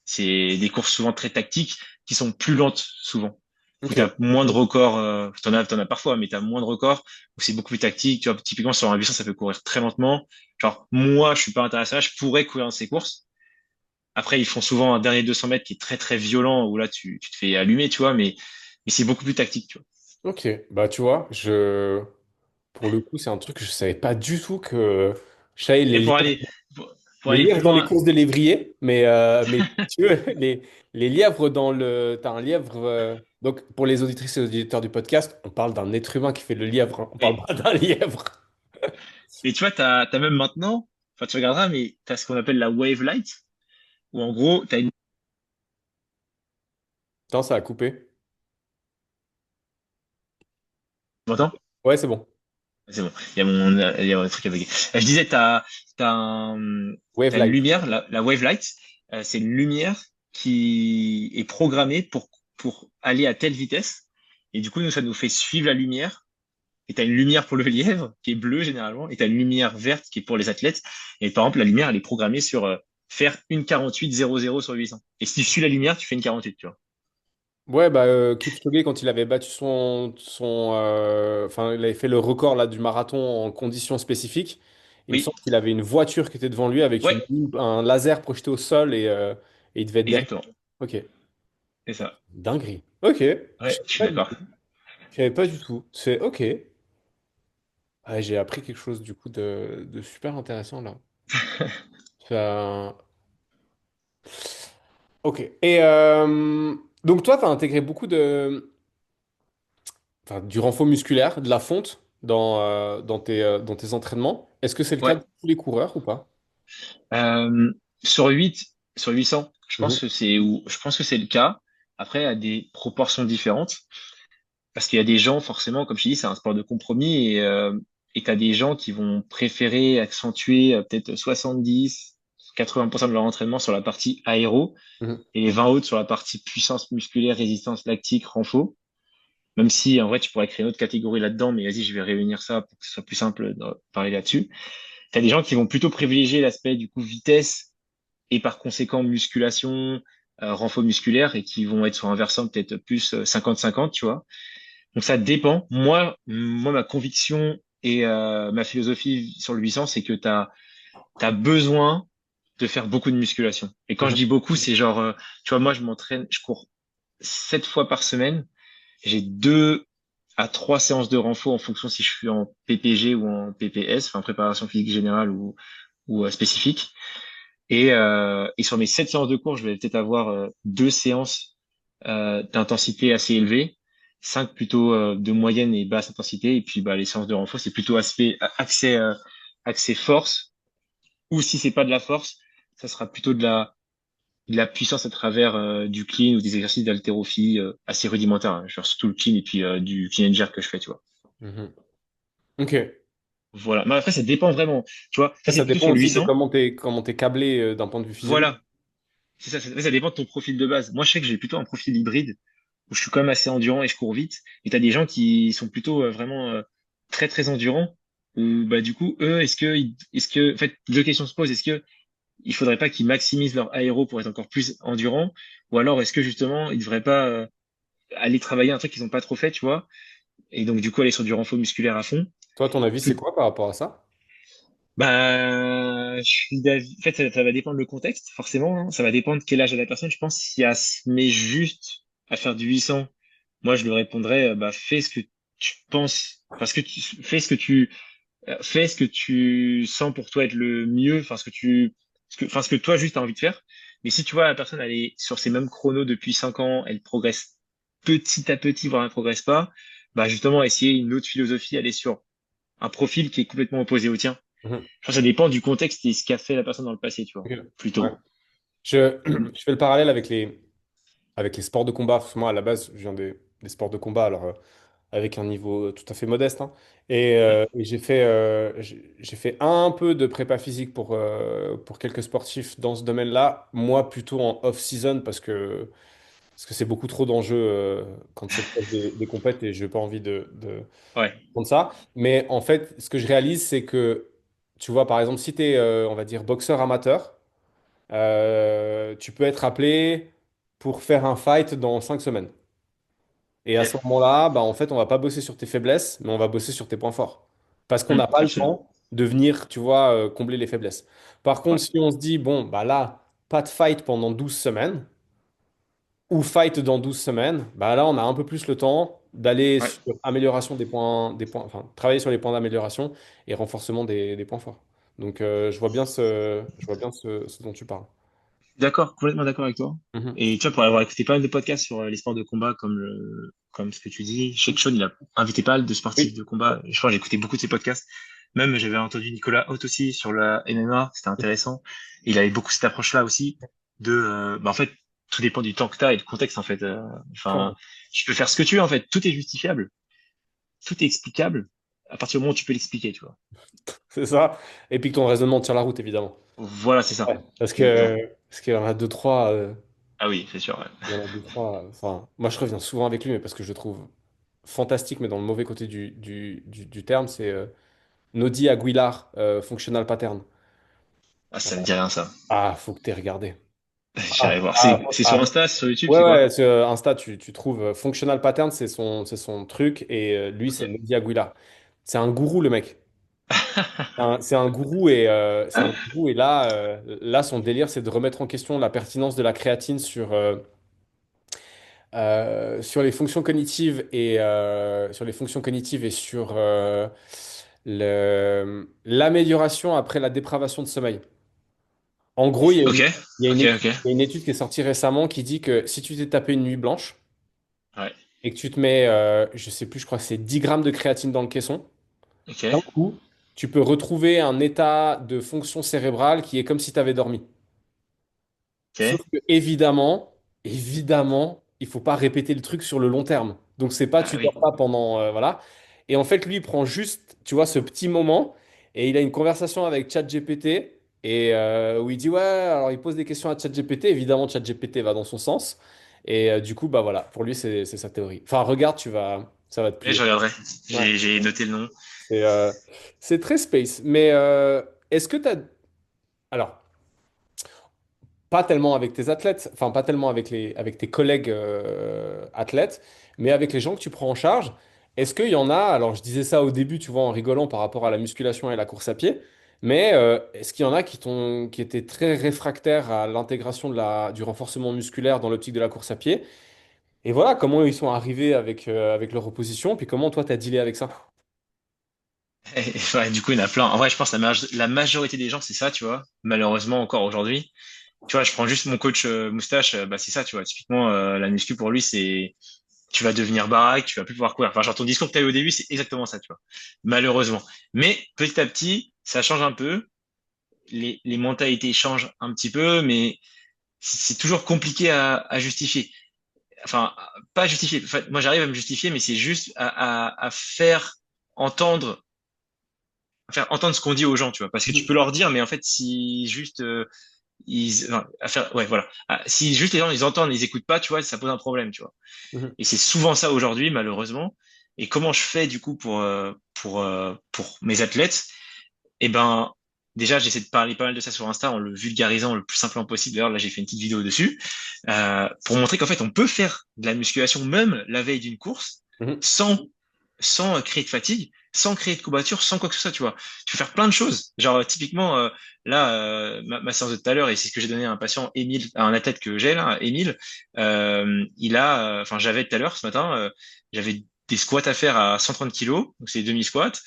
Speaker 2: C'est des courses souvent très tactiques qui sont plus lentes souvent. Où
Speaker 3: Ok.
Speaker 2: t'as moins de records, t'en as parfois, mais t'as moins de records, où c'est beaucoup plus tactique. Tu vois, typiquement sur un 800, ça peut courir très lentement. Genre, moi, je suis pas international, je pourrais courir dans ces courses. Après, ils font souvent un dernier 200 mètres qui est très très violent, où là, tu te fais allumer, tu vois, mais c'est beaucoup plus tactique, tu vois.
Speaker 3: Ok. Bah, tu vois, pour le coup, c'est un truc que je savais pas du tout que je savais
Speaker 2: Et pour
Speaker 3: les
Speaker 2: aller
Speaker 3: lièvres
Speaker 2: plus
Speaker 3: dans les
Speaker 2: loin,
Speaker 3: courses de lévrier, mais tu veux, les lièvres dans le. T'as un lièvre. Donc, pour les auditrices et auditeurs du podcast, on parle d'un être humain qui fait le lièvre, hein. On parle
Speaker 2: mais,
Speaker 3: pas d'un lièvre.
Speaker 2: mais tu vois, t'as même maintenant, enfin, tu regarderas, mais t'as ce qu'on appelle la wave light, où en gros, t'as une,
Speaker 3: Attends, ça a coupé.
Speaker 2: tu m'entends?
Speaker 3: Ouais, c'est bon.
Speaker 2: C'est bon. Il y a mon truc à bugger. Je disais, t'as une
Speaker 3: Wavelight.
Speaker 2: lumière, la wave light. C'est une lumière qui est programmée pour aller à telle vitesse. Et du coup, nous, ça nous fait suivre la lumière. Et t'as une lumière pour le lièvre, qui est bleue généralement. Et t'as une lumière verte qui est pour les athlètes. Et par exemple, la lumière, elle est programmée sur faire une 48,00 sur 800. Et si tu suis la lumière, tu fais une 48, tu vois.
Speaker 3: Ouais, bah, Kipchoge, quand il avait battu enfin, il avait fait le record là, du marathon en conditions spécifiques, il me
Speaker 2: Oui,
Speaker 3: semble qu'il avait une voiture qui était devant lui avec
Speaker 2: ouais,
Speaker 3: un laser projeté au sol et il devait être derrière.
Speaker 2: exactement.
Speaker 3: Ok,
Speaker 2: C'est ça.
Speaker 3: dinguerie. Ok, je
Speaker 2: Ouais,
Speaker 3: savais
Speaker 2: je suis
Speaker 3: pas du
Speaker 2: d'accord.
Speaker 3: tout. Je savais pas du tout. C'est ok. Ah, j'ai appris quelque chose du coup de super intéressant là. Ça- Ok. Et donc toi, tu as intégré beaucoup enfin, du renfort musculaire, de la fonte dans tes entraînements. Est-ce que c'est le cas
Speaker 2: Ouais.
Speaker 3: de tous les coureurs ou pas?
Speaker 2: Euh, sur 8, sur 800,
Speaker 3: Mhm.
Speaker 2: je pense que c'est le cas. Après, à des proportions différentes, parce qu'il y a des gens, forcément, comme je dis, c'est un sport de compromis Et tu as des gens qui vont préférer accentuer peut-être 70, 80% de leur entraînement sur la partie aéro
Speaker 3: Mhm.
Speaker 2: et les 20 autres sur la partie puissance musculaire, résistance lactique, renfo. Même si en vrai, tu pourrais créer une autre catégorie là-dedans, mais vas-y, je vais réunir ça pour que ce soit plus simple de parler là-dessus. Tu as des gens qui vont plutôt privilégier l'aspect du coup vitesse et par conséquent musculation, renfort musculaire et qui vont être sur un versant peut-être plus 50-50, tu vois. Donc ça dépend. Moi, ma conviction et ma philosophie sur le 800, c'est que t'as besoin de faire beaucoup de musculation. Et quand je
Speaker 3: Mhm.
Speaker 2: dis beaucoup, c'est genre, tu vois, moi, je cours 7 fois par semaine. J'ai 2 à 3 séances de renfort en fonction si je suis en PPG ou en PPS, enfin préparation physique générale ou spécifique. Et sur mes 7 séances de cours, je vais peut-être avoir 2 séances d'intensité assez élevée, 5 plutôt de moyenne et basse intensité, et puis bah, les séances de renfort, c'est plutôt axé force, ou si c'est pas de la force, ça sera plutôt de la puissance à travers du clean ou des exercices d'haltérophilie assez rudimentaires, hein, genre surtout le clean et puis du clean and jerk que je fais, tu vois.
Speaker 3: Mhm. Ok.
Speaker 2: Voilà. Mais après, ça dépend vraiment. Tu vois, ça
Speaker 3: Ça
Speaker 2: c'est plutôt
Speaker 3: dépend
Speaker 2: sur le
Speaker 3: aussi de
Speaker 2: 800.
Speaker 3: comment t'es câblé d'un point de vue physiologique.
Speaker 2: Voilà. C'est ça, ça dépend de ton profil de base. Moi, je sais que j'ai plutôt un profil hybride où je suis quand même assez endurant et je cours vite. Et t'as des gens qui sont plutôt vraiment très très endurants. Ou bah du coup, eux, en fait, deux questions se posent. Est-ce que il faudrait pas qu'ils maximisent leur aéro pour être encore plus endurants, ou alors est-ce que justement ils devraient pas aller travailler un truc qu'ils ont pas trop fait, tu vois, et donc du coup aller sur du renfort musculaire à fond.
Speaker 3: Toi, ton avis, c'est quoi par rapport à ça?
Speaker 2: Bah, je suis d'avis. En fait, ça va dépendre le contexte, forcément, hein. Ça va dépendre de quel âge a la personne. Je pense si elle se met juste à faire du 800, moi, je lui répondrais, bah, fais ce que tu penses, parce que tu fais ce que tu sens pour toi être le mieux, enfin, ce que toi, juste, t'as envie de faire. Mais si tu vois, la personne, elle est sur ses mêmes chronos depuis 5 ans, elle progresse petit à petit, voire elle ne progresse pas, bah, justement, essayer une autre philosophie, aller sur un profil qui est complètement opposé au tien.
Speaker 3: Mhm.
Speaker 2: Je pense que ça dépend du contexte et ce qu'a fait la personne dans le passé, tu vois,
Speaker 3: Ok. Ouais.
Speaker 2: plutôt.
Speaker 3: Je fais le parallèle avec les sports de combat. Parce que moi, à la base, je viens des sports de combat, alors avec un niveau tout à fait modeste, hein.
Speaker 2: Ouais.
Speaker 3: Et j'ai fait un peu de prépa physique pour quelques sportifs dans ce domaine-là. Moi, plutôt en off-season, parce que c'est beaucoup trop d'enjeux quand c'est proche des compètes et je n'ai pas envie de
Speaker 2: Ouais.
Speaker 3: prendre ça. Mais en fait, ce que je réalise, c'est que, tu vois, par exemple, si tu es, on va dire, boxeur amateur, tu peux être appelé pour faire un fight dans 5 semaines. Et à ce
Speaker 2: Ok.
Speaker 3: moment-là, bah, en fait, on va pas bosser sur tes faiblesses, mais on va bosser sur tes points forts. Parce qu'on n'a pas le
Speaker 2: Absolument.
Speaker 3: temps de venir, tu vois, combler les faiblesses. Par contre,
Speaker 2: Ouais.
Speaker 3: si on se dit, bon, bah là, pas de fight pendant 12 semaines, ou fight dans 12 semaines, bah là, on a un peu plus le temps d'aller
Speaker 2: Ouais.
Speaker 3: sur amélioration des points, enfin, travailler sur les points d'amélioration et renforcement des points forts. Donc, je vois bien ce dont tu parles.
Speaker 2: D'accord, complètement d'accord avec toi.
Speaker 3: Mhm.
Speaker 2: Et tu vois, pour avoir écouté pas mal de podcasts sur les sports de combat, comme ce que tu dis, je sais que Sean, il a invité pas mal de sportifs
Speaker 3: Oui.
Speaker 2: de combat. Je crois que j'ai écouté beaucoup de ses podcasts. Même, j'avais entendu Nicolas Haut aussi sur la MMA, c'était intéressant. Il avait beaucoup cette approche-là aussi bah, en fait, tout dépend du temps que t'as et du contexte, en fait. Enfin, tu peux faire ce que tu veux, en fait. Tout est justifiable. Tout est explicable à partir du moment où tu peux l'expliquer, tu vois.
Speaker 3: C'est ça. Et puis que ton raisonnement tire la route, évidemment.
Speaker 2: Voilà, c'est ça.
Speaker 3: Ouais.
Speaker 2: Exactement.
Speaker 3: Parce qu'il y en a deux, trois.
Speaker 2: Ah oui, c'est sûr, ouais.
Speaker 3: Il y en a deux, trois. Enfin, moi, je reviens souvent avec lui, mais parce que je le trouve fantastique, mais dans le mauvais côté du terme, c'est Nodi Aguilar, Functional Pattern.
Speaker 2: Ah, ça me dit rien, ça.
Speaker 3: Ah, faut que tu aies regardé.
Speaker 2: J'irai voir.
Speaker 3: Ah,
Speaker 2: C'est sur
Speaker 3: ah.
Speaker 2: Insta, sur YouTube,
Speaker 3: Ouais,
Speaker 2: c'est quoi?
Speaker 3: ouais, sur Insta, tu trouves Functional Pattern, c'est son truc, et lui,
Speaker 2: Ok.
Speaker 3: c'est Nodi Aguilar. C'est un gourou, le mec. C'est un gourou, et là, son délire, c'est de remettre en question la pertinence de la créatine sur les fonctions cognitives sur les fonctions cognitives et sur l'amélioration après la dépravation de sommeil. En gros,
Speaker 2: Ok,
Speaker 3: il y a une
Speaker 2: ok,
Speaker 3: étude,
Speaker 2: ok.
Speaker 3: il y a une étude qui est sortie récemment qui dit que si tu t'es tapé une nuit blanche
Speaker 2: Ouais.
Speaker 3: et que tu te mets, je sais plus, je crois que c'est 10 grammes de créatine dans le caisson,
Speaker 2: Ok,
Speaker 3: d'un coup, tu peux retrouver un état de fonction cérébrale qui est comme si tu avais dormi. Sauf
Speaker 2: ok.
Speaker 3: que évidemment, il faut pas répéter le truc sur le long terme. Donc c'est pas
Speaker 2: Ah
Speaker 3: tu
Speaker 2: oui.
Speaker 3: dors pas pendant voilà. Et en fait, lui, il prend juste, tu vois, ce petit moment et il a une conversation avec ChatGPT et où il dit, ouais, alors il pose des questions à ChatGPT. Évidemment, ChatGPT va dans son sens. Et du coup, bah voilà, pour lui, c'est sa théorie. Enfin, regarde, ça va te
Speaker 2: Et je
Speaker 3: plier.
Speaker 2: regarderai.
Speaker 3: Ouais.
Speaker 2: J'ai noté le nom.
Speaker 3: C'est c'est très space. Mais est-ce que tu as... Alors, pas tellement avec tes athlètes, enfin pas tellement avec tes collègues athlètes, mais avec les gens que tu prends en charge. Est-ce qu'il y en a, alors je disais ça au début, tu vois, en rigolant par rapport à la musculation et la course à pied, mais est-ce qu'il y en a qui étaient très réfractaires à l'intégration du renforcement musculaire dans l'optique de la course à pied? Et voilà, comment ils sont arrivés avec leur opposition, puis comment toi t'as dealé avec ça?
Speaker 2: Et, ouais, du coup, il y en a plein. En vrai, je pense que la majorité des gens, c'est ça, tu vois. Malheureusement, encore aujourd'hui. Tu vois, je prends juste mon coach moustache, bah, c'est ça, tu vois. Typiquement, la muscu pour lui, c'est tu vas devenir baraque, tu vas plus pouvoir courir. Enfin, genre ton discours que tu as eu au début, c'est exactement ça, tu vois. Malheureusement. Mais petit à petit, ça change un peu. Les mentalités changent un petit peu, mais c'est toujours compliqué à justifier. Enfin, pas justifier. Enfin, moi, j'arrive à me justifier, mais c'est juste à entendre, faire entendre ce qu'on dit aux gens, tu vois. Parce que tu peux leur dire, mais en fait, si juste enfin, ouais, voilà. Ah, si juste les gens ils entendent, ils écoutent pas, tu vois, ça pose un problème, tu vois.
Speaker 3: Mhm.
Speaker 2: Et c'est souvent ça aujourd'hui, malheureusement. Et comment je fais du coup pour mes athlètes? Eh ben, déjà, j'essaie de parler pas mal de ça sur Insta en le vulgarisant le plus simplement possible. D'ailleurs, là, j'ai fait une petite vidéo dessus pour montrer qu'en fait, on peut faire de la musculation même la veille d'une course
Speaker 3: Mhm.
Speaker 2: sans créer de fatigue, sans créer de courbature, sans quoi que ce soit, tu vois. Tu peux faire plein de choses. Genre, typiquement, là, ma séance de tout à l'heure, et c'est ce que j'ai donné à un patient, Émile, à un athlète que j'ai là, Émile, enfin, j'avais tout à l'heure, ce matin, j'avais des squats à faire à 130 kilos, donc c'est demi-squat.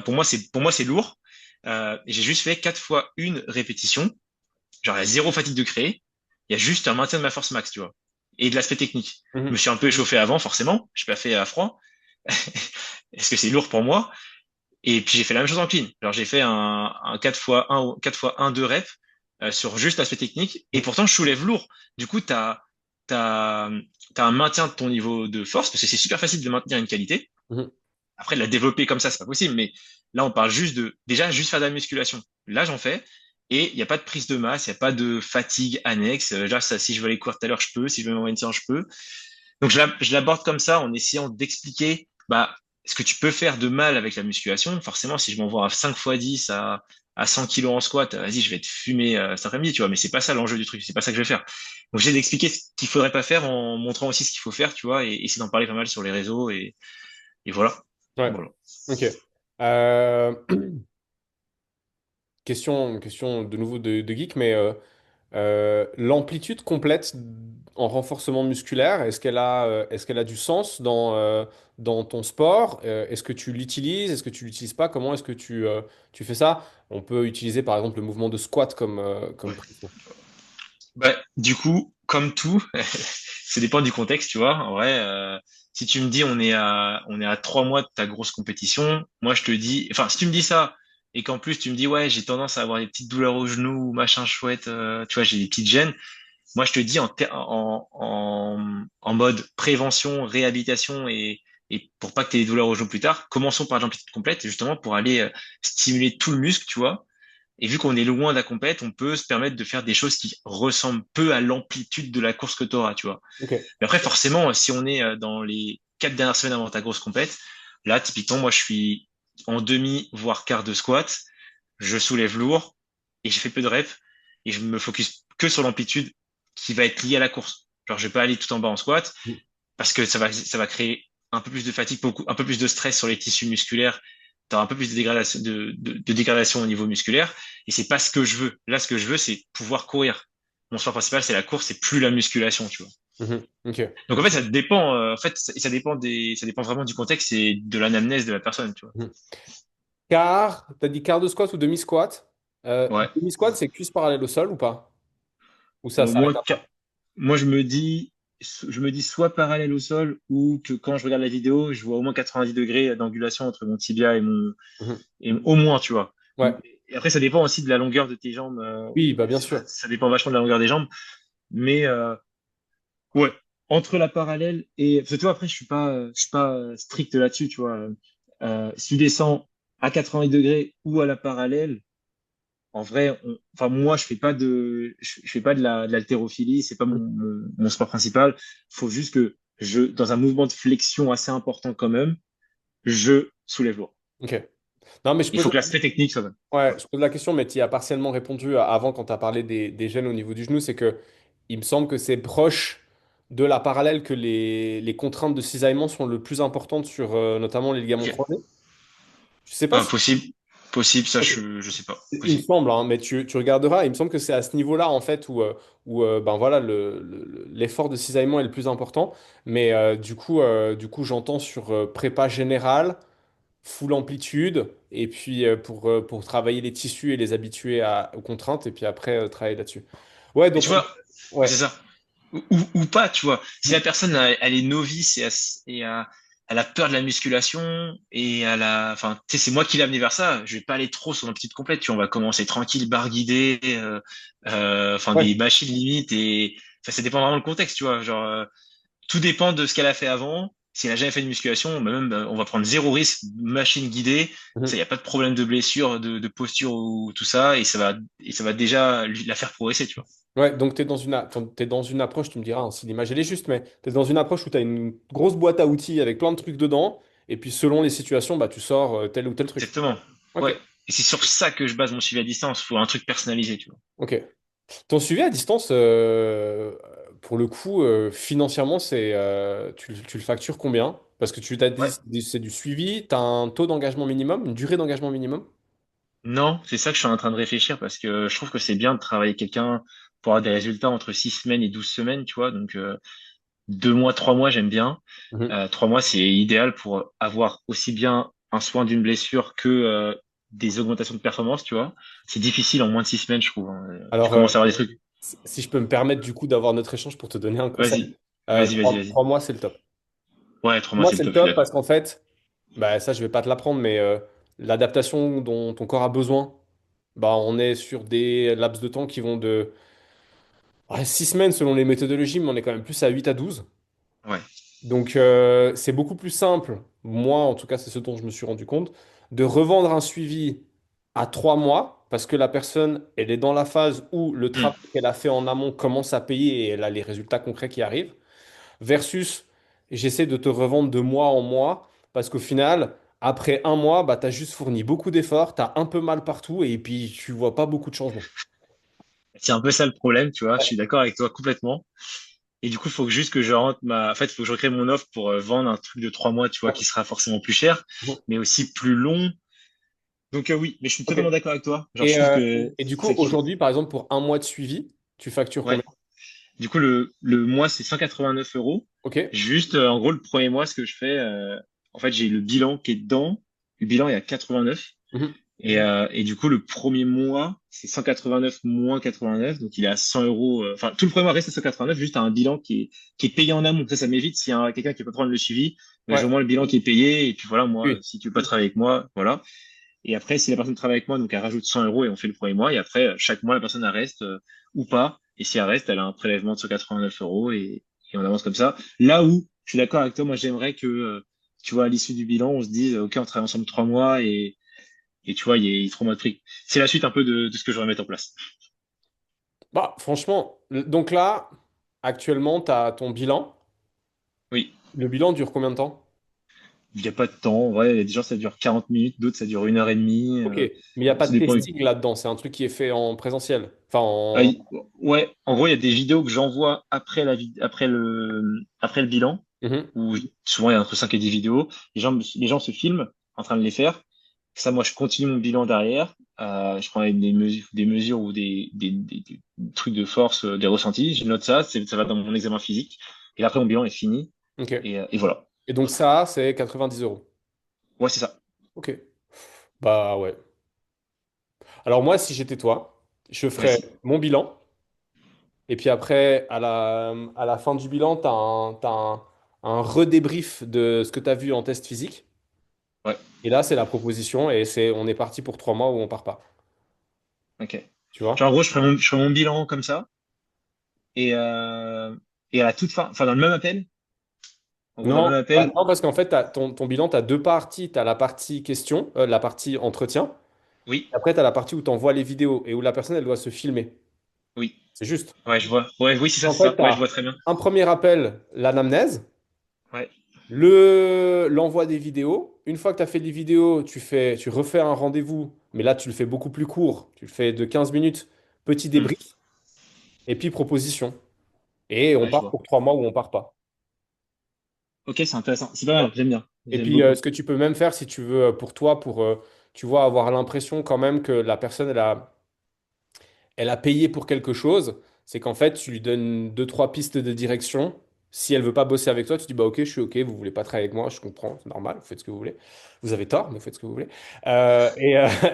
Speaker 2: Pour moi, c'est lourd. Et j'ai juste fait 4 fois une répétition. Genre, il y a zéro fatigue de créer. Il y a juste un maintien de ma force max, tu vois. Et de l'aspect technique. Je me
Speaker 3: Mhm.
Speaker 2: suis un peu échauffé avant, forcément. Je n'ai pas fait à froid. Est-ce que c'est lourd pour moi? Et puis j'ai fait la même chose en clean. Genre j'ai fait un 4 fois un 2 reps sur juste l'aspect technique. Et pourtant je soulève lourd. Du coup, t'as, t'as un maintien de ton niveau de force, parce que c'est super facile de maintenir une qualité.
Speaker 3: Mhm.
Speaker 2: Après, de la développer comme ça, c'est pas possible. Mais là, on parle juste déjà, juste faire de la musculation. Là, j'en fais. Et il n'y a pas de prise de masse, il n'y a pas de fatigue annexe. Là, ça, si je veux aller courir tout à l'heure, je peux. Si je veux m'envoyer une séance, je peux. Donc, je l'aborde comme ça en essayant d'expliquer, bah, ce que tu peux faire de mal avec la musculation. Forcément, si je m'envoie à 5 fois 10 à 100 kilos en squat, vas-y, je vais être fumé cet après-midi, tu vois. Mais c'est pas ça l'enjeu du truc. C'est pas ça que je vais faire. Donc, j'ai d'expliquer ce qu'il faudrait pas faire en montrant aussi ce qu'il faut faire, tu vois, et essayer d'en parler pas mal sur les réseaux et voilà.
Speaker 3: Ouais,
Speaker 2: Voilà.
Speaker 3: ok. Euh, question de nouveau de geek, mais l'amplitude complète en renforcement musculaire, est-ce qu'elle a du sens dans ton sport? Est-ce que tu l'utilises? Est-ce que tu l'utilises pas? Comment est-ce que tu fais ça? On peut utiliser par exemple le mouvement de squat comme prise.
Speaker 2: Bah, du coup, comme tout, ça dépend du contexte, tu vois. En vrai, si tu me dis on est à 3 mois de ta grosse compétition, moi je te dis, enfin, si tu me dis ça et qu'en plus tu me dis ouais, j'ai tendance à avoir des petites douleurs au genou, machin chouette, tu vois, j'ai des petites gênes. Moi je te dis en mode prévention, réhabilitation et pour pas que tu aies des douleurs au genou plus tard, commençons par l'amplitude complète, justement pour aller stimuler tout le muscle, tu vois. Et vu qu'on est loin de la compète, on peut se permettre de faire des choses qui ressemblent peu à l'amplitude de la course que tu auras, tu vois.
Speaker 3: Ok.
Speaker 2: Mais après, forcément, si on est dans les 4 dernières semaines avant ta grosse compète, là, typiquement, moi, je suis en demi, voire quart de squat, je soulève lourd et j'ai fait peu de reps et je me focus que sur l'amplitude qui va être liée à la course. Genre, je vais pas aller tout en bas en squat parce que ça va créer un peu plus de fatigue, un peu plus de stress sur les tissus musculaires. Tu as un peu plus de dégradation, de dégradation au niveau musculaire. Et c'est pas ce que je veux. Là, ce que je veux, c'est pouvoir courir. Mon sport principal, c'est la course, c'est plus la musculation, tu vois.
Speaker 3: Mhm. Ok.
Speaker 2: Donc, en fait, ça dépend, ça dépend vraiment du contexte et de l'anamnèse de la personne, tu vois.
Speaker 3: Mhm. T'as dit quart de squat ou demi-squat?
Speaker 2: Ouais.
Speaker 3: Demi-squat, c'est cuisse parallèle au sol ou pas? Ou ça
Speaker 2: Bon,
Speaker 3: s'arrête après?
Speaker 2: moi, je me dis soit parallèle au sol ou que quand je regarde la vidéo, je vois au moins 90 degrés d'angulation entre mon tibia
Speaker 3: Mhm.
Speaker 2: et au moins, tu vois.
Speaker 3: Ouais.
Speaker 2: Et après, ça dépend aussi de la longueur de tes jambes.
Speaker 3: Oui, bah bien sûr.
Speaker 2: Ça dépend vachement de la longueur des jambes. Mais ouais. entre la parallèle et parce que tu vois, après je suis pas strict là-dessus, tu vois. Si tu descends à 80 degrés ou à la parallèle, en vrai, enfin moi je fais pas de l'haltérophilie, c'est pas mon sport principal. Faut juste que dans un mouvement de flexion assez important quand même, je soulève lourd.
Speaker 3: Ok. Non, mais je
Speaker 2: Il
Speaker 3: pose
Speaker 2: faut que l'aspect technique soit bon.
Speaker 3: Ouais, je pose la question, mais tu y as partiellement répondu avant quand tu as parlé des gènes au niveau du genou. C'est que il me semble que c'est proche de la parallèle que les contraintes de cisaillement sont le plus importantes sur notamment les ligaments
Speaker 2: Ok.
Speaker 3: croisés. Je sais pas si.
Speaker 2: Possible, possible, ça
Speaker 3: Ok.
Speaker 2: je sais pas.
Speaker 3: Il me
Speaker 2: Possible.
Speaker 3: semble, hein, mais tu regarderas. Il me semble que c'est à ce niveau-là, en fait, où ben voilà, l'effort de cisaillement est le plus important. Mais du coup j'entends sur prépa générale, full amplitude, et puis pour travailler les tissus et les habituer aux contraintes, et puis après travailler là-dessus. Ouais,
Speaker 2: Mais
Speaker 3: donc,
Speaker 2: tu vois,
Speaker 3: ouais.
Speaker 2: c'est ça. Ou pas, tu vois. Si la personne, elle est novice elle a peur de la musculation enfin, tu sais, c'est moi qui l'ai amené vers ça. Je vais pas aller trop sur une petite complète. Tu vois, on va commencer tranquille, barre guidée, enfin,
Speaker 3: Ouais.
Speaker 2: des machines limites enfin, ça dépend vraiment le contexte, tu vois. Genre, tout dépend de ce qu'elle a fait avant. Si elle a jamais fait de musculation, bah même, on va prendre zéro risque, machine guidée. Ça,
Speaker 3: Mhm.
Speaker 2: y a pas de problème de blessure, de posture ou tout ça, et ça va déjà la faire progresser, tu vois.
Speaker 3: Ouais, donc t'es dans une approche, tu me diras hein, si l'image elle est juste, mais tu es dans une approche où tu as une grosse boîte à outils avec plein de trucs dedans, et puis selon les situations, bah, tu sors tel ou tel truc.
Speaker 2: Exactement.
Speaker 3: Ok,
Speaker 2: Ouais. Et c'est sur ça que je base mon suivi à distance. Faut un truc personnalisé, tu vois.
Speaker 3: ok. Ton suivi à distance, pour le coup, financièrement, tu le factures combien? Parce que tu t'as
Speaker 2: Ouais.
Speaker 3: dit c'est du suivi, tu as un taux d'engagement minimum, une durée d'engagement minimum?
Speaker 2: Non, c'est ça que je suis en train de réfléchir parce que je trouve que c'est bien de travailler quelqu'un pour avoir des résultats entre 6 semaines et 12 semaines, tu vois. Donc, 2 mois, 3 mois, j'aime bien.
Speaker 3: Mhm.
Speaker 2: 3 mois, c'est idéal pour avoir aussi bien un soin d'une blessure que des augmentations de performance, tu vois. C'est difficile en moins de 6 semaines, je trouve, hein. Tu
Speaker 3: Alors,
Speaker 2: commences à avoir des trucs.
Speaker 3: si je peux me permettre du coup d'avoir notre échange pour te donner un conseil,
Speaker 2: Vas-y, vas-y, vas-y, vas-y.
Speaker 3: 3 mois, c'est le top.
Speaker 2: Ouais, 3 mois,
Speaker 3: Moi,
Speaker 2: c'est le
Speaker 3: c'est le
Speaker 2: top, je suis
Speaker 3: top
Speaker 2: d'accord.
Speaker 3: parce qu'en fait, bah, ça, je vais pas te l'apprendre, mais l'adaptation dont ton corps a besoin, bah, on est sur des laps de temps qui vont de 6 semaines selon les méthodologies, mais on est quand même plus à 8 à 12.
Speaker 2: Ouais.
Speaker 3: Donc, c'est beaucoup plus simple, moi en tout cas, c'est ce dont je me suis rendu compte, de revendre un suivi à 3 mois parce que la personne, elle est dans la phase où le
Speaker 2: Hmm.
Speaker 3: travail qu'elle a fait en amont commence à payer et elle a les résultats concrets qui arrivent, versus j'essaie de te revendre de mois en mois parce qu'au final, après un mois, bah, tu as juste fourni beaucoup d'efforts, tu as un peu mal partout et puis tu vois pas beaucoup de changements.
Speaker 2: C'est un peu ça le problème, tu vois. Je
Speaker 3: Ouais.
Speaker 2: suis d'accord avec toi complètement. Et du coup, il faut juste que je rentre en fait, il faut que je recrée mon offre pour vendre un truc de 3 mois, tu vois, qui sera forcément plus cher,
Speaker 3: Mhm.
Speaker 2: mais aussi plus long. Donc oui, mais je suis
Speaker 3: Ok.
Speaker 2: totalement d'accord avec toi. Genre, je
Speaker 3: Et,
Speaker 2: trouve
Speaker 3: euh,
Speaker 2: que
Speaker 3: et du coup,
Speaker 2: c'est ça qu'il faut.
Speaker 3: aujourd'hui, par exemple, pour un mois de suivi, tu factures
Speaker 2: Ouais.
Speaker 3: combien?
Speaker 2: Du coup, le mois, c'est 189 euros.
Speaker 3: Ok.
Speaker 2: Juste, en gros, le premier mois, ce que je fais, en fait, j'ai le bilan qui est dedans. Le bilan est à 89.
Speaker 3: Mhm.
Speaker 2: Et du coup, le premier mois, c'est 189 moins 89, donc il est à 100 euros. Enfin, tout le premier mois reste à 189, juste à un bilan qui est payé en amont. Ça m'évite s'il y a quelqu'un qui peut prendre le suivi, mais j'ai
Speaker 3: Ouais.
Speaker 2: au moins le bilan qui est payé. Et puis voilà, moi,
Speaker 3: Oui.
Speaker 2: si tu veux pas travailler avec moi, voilà. Et après, si la personne travaille avec moi, donc elle rajoute 100 euros et on fait le premier mois. Et après, chaque mois, la personne elle reste ou pas. Et si elle reste, elle a un prélèvement de 189 euros et on avance comme ça. Là où je suis d'accord avec toi, moi j'aimerais que, tu vois, à l'issue du bilan, on se dise, OK, on travaille ensemble 3 mois et tu vois, il y a 3 mois de prix. C'est la suite un peu de ce que je voudrais mettre en place.
Speaker 3: Bah, franchement, donc là, actuellement, tu as ton bilan.
Speaker 2: Oui,
Speaker 3: Le bilan dure combien de temps?
Speaker 2: il n'y a pas de temps. En vrai, il y a des gens, ça dure 40 minutes, d'autres, ça dure 1 heure et demie.
Speaker 3: Ok. Mais il n'y a pas
Speaker 2: Ça
Speaker 3: de
Speaker 2: dépend.
Speaker 3: testing là-dedans. C'est un truc qui est fait en présentiel. Enfin,
Speaker 2: Ah,
Speaker 3: en.
Speaker 2: ouais, en gros, il y a des vidéos que j'envoie après le bilan,
Speaker 3: Mhm.
Speaker 2: où souvent il y a entre 5 et 10 vidéos. Les gens se filment en train de les faire. Ça, moi, je continue mon bilan derrière. Je prends des mesures ou des trucs de force, des ressentis. Je note ça, ça va dans mon examen physique. Et après, mon bilan est fini.
Speaker 3: Ok.
Speaker 2: Et voilà.
Speaker 3: Et donc ça, c'est 90 euros.
Speaker 2: Ouais, c'est ça.
Speaker 3: Ok. Bah ouais. Alors moi, si j'étais toi, je ferais
Speaker 2: Vas-y.
Speaker 3: mon bilan. Et puis après, à la fin du bilan, t'as un redébrief de ce que tu as vu en test physique.
Speaker 2: Ouais,
Speaker 3: Et là, c'est la proposition et on est parti pour 3 mois ou on part pas.
Speaker 2: ok.
Speaker 3: Tu vois?
Speaker 2: Genre, en gros, je ferai mon bilan comme ça. Et, et à la toute fin, enfin dans le même appel, en gros dans le
Speaker 3: Non,
Speaker 2: même appel,
Speaker 3: non, parce qu'en fait, ton bilan, tu as deux parties. Tu as la partie question, la partie entretien.
Speaker 2: oui,
Speaker 3: Et après, tu as la partie où tu envoies les vidéos et où la personne, elle doit se filmer.
Speaker 2: oui,
Speaker 3: C'est juste.
Speaker 2: ouais, je vois. Ouais, oui,
Speaker 3: En
Speaker 2: c'est
Speaker 3: fait,
Speaker 2: ça.
Speaker 3: tu
Speaker 2: Ouais, je
Speaker 3: as
Speaker 2: vois très bien.
Speaker 3: un premier appel, l'anamnèse,
Speaker 2: Ouais.
Speaker 3: l'envoi des vidéos. Une fois que tu as fait les vidéos, tu refais un rendez-vous, mais là, tu le fais beaucoup plus court. Tu le fais de 15 minutes, petit
Speaker 2: Hmm.
Speaker 3: débrief, et puis proposition. Et on
Speaker 2: Ouais, je
Speaker 3: part
Speaker 2: vois.
Speaker 3: pour 3 mois ou on part pas.
Speaker 2: Ok, c'est intéressant. C'est pas mal, j'aime bien.
Speaker 3: Et
Speaker 2: J'aime
Speaker 3: puis,
Speaker 2: beaucoup.
Speaker 3: ce que tu peux même faire, si tu veux, pour toi, tu vois, avoir l'impression quand même que la personne, elle a payé pour quelque chose, c'est qu'en fait, tu lui donnes deux, trois pistes de direction. Si elle veut pas bosser avec toi, tu dis, bah ok, je suis ok, vous voulez pas travailler avec moi, je comprends, c'est normal, vous faites ce que vous voulez. Vous avez tort, mais vous faites ce que vous voulez.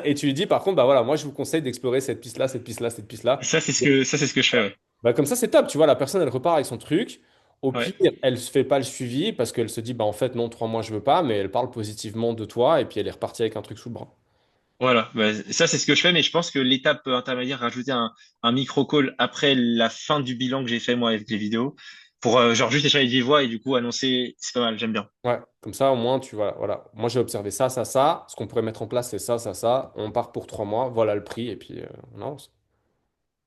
Speaker 3: Et tu lui dis, par contre, bah voilà, moi, je vous conseille d'explorer cette piste-là, cette piste-là, cette piste-là.
Speaker 2: Ça, c'est ce que je fais, ouais.
Speaker 3: Bah, comme ça, c'est top, tu vois, la personne, elle repart avec son truc. Au
Speaker 2: Ouais.
Speaker 3: pire, elle se fait pas le suivi parce qu'elle se dit, bah en fait, non, 3 mois, je veux pas, mais elle parle positivement de toi et puis elle est repartie avec un truc sous le bras.
Speaker 2: Voilà. Bah, ça, c'est ce que je fais, mais je pense que l'étape intermédiaire, rajouter un micro-call après la fin du bilan que j'ai fait, moi, avec les vidéos, pour, genre, juste échanger de vive voix et du coup, annoncer, c'est pas mal, j'aime bien.
Speaker 3: Ouais, comme ça, au moins, tu vois, voilà. Moi, j'ai observé ça, ça, ça. Ce qu'on pourrait mettre en place, c'est ça, ça, ça. On part pour 3 mois, voilà le prix, et puis on avance.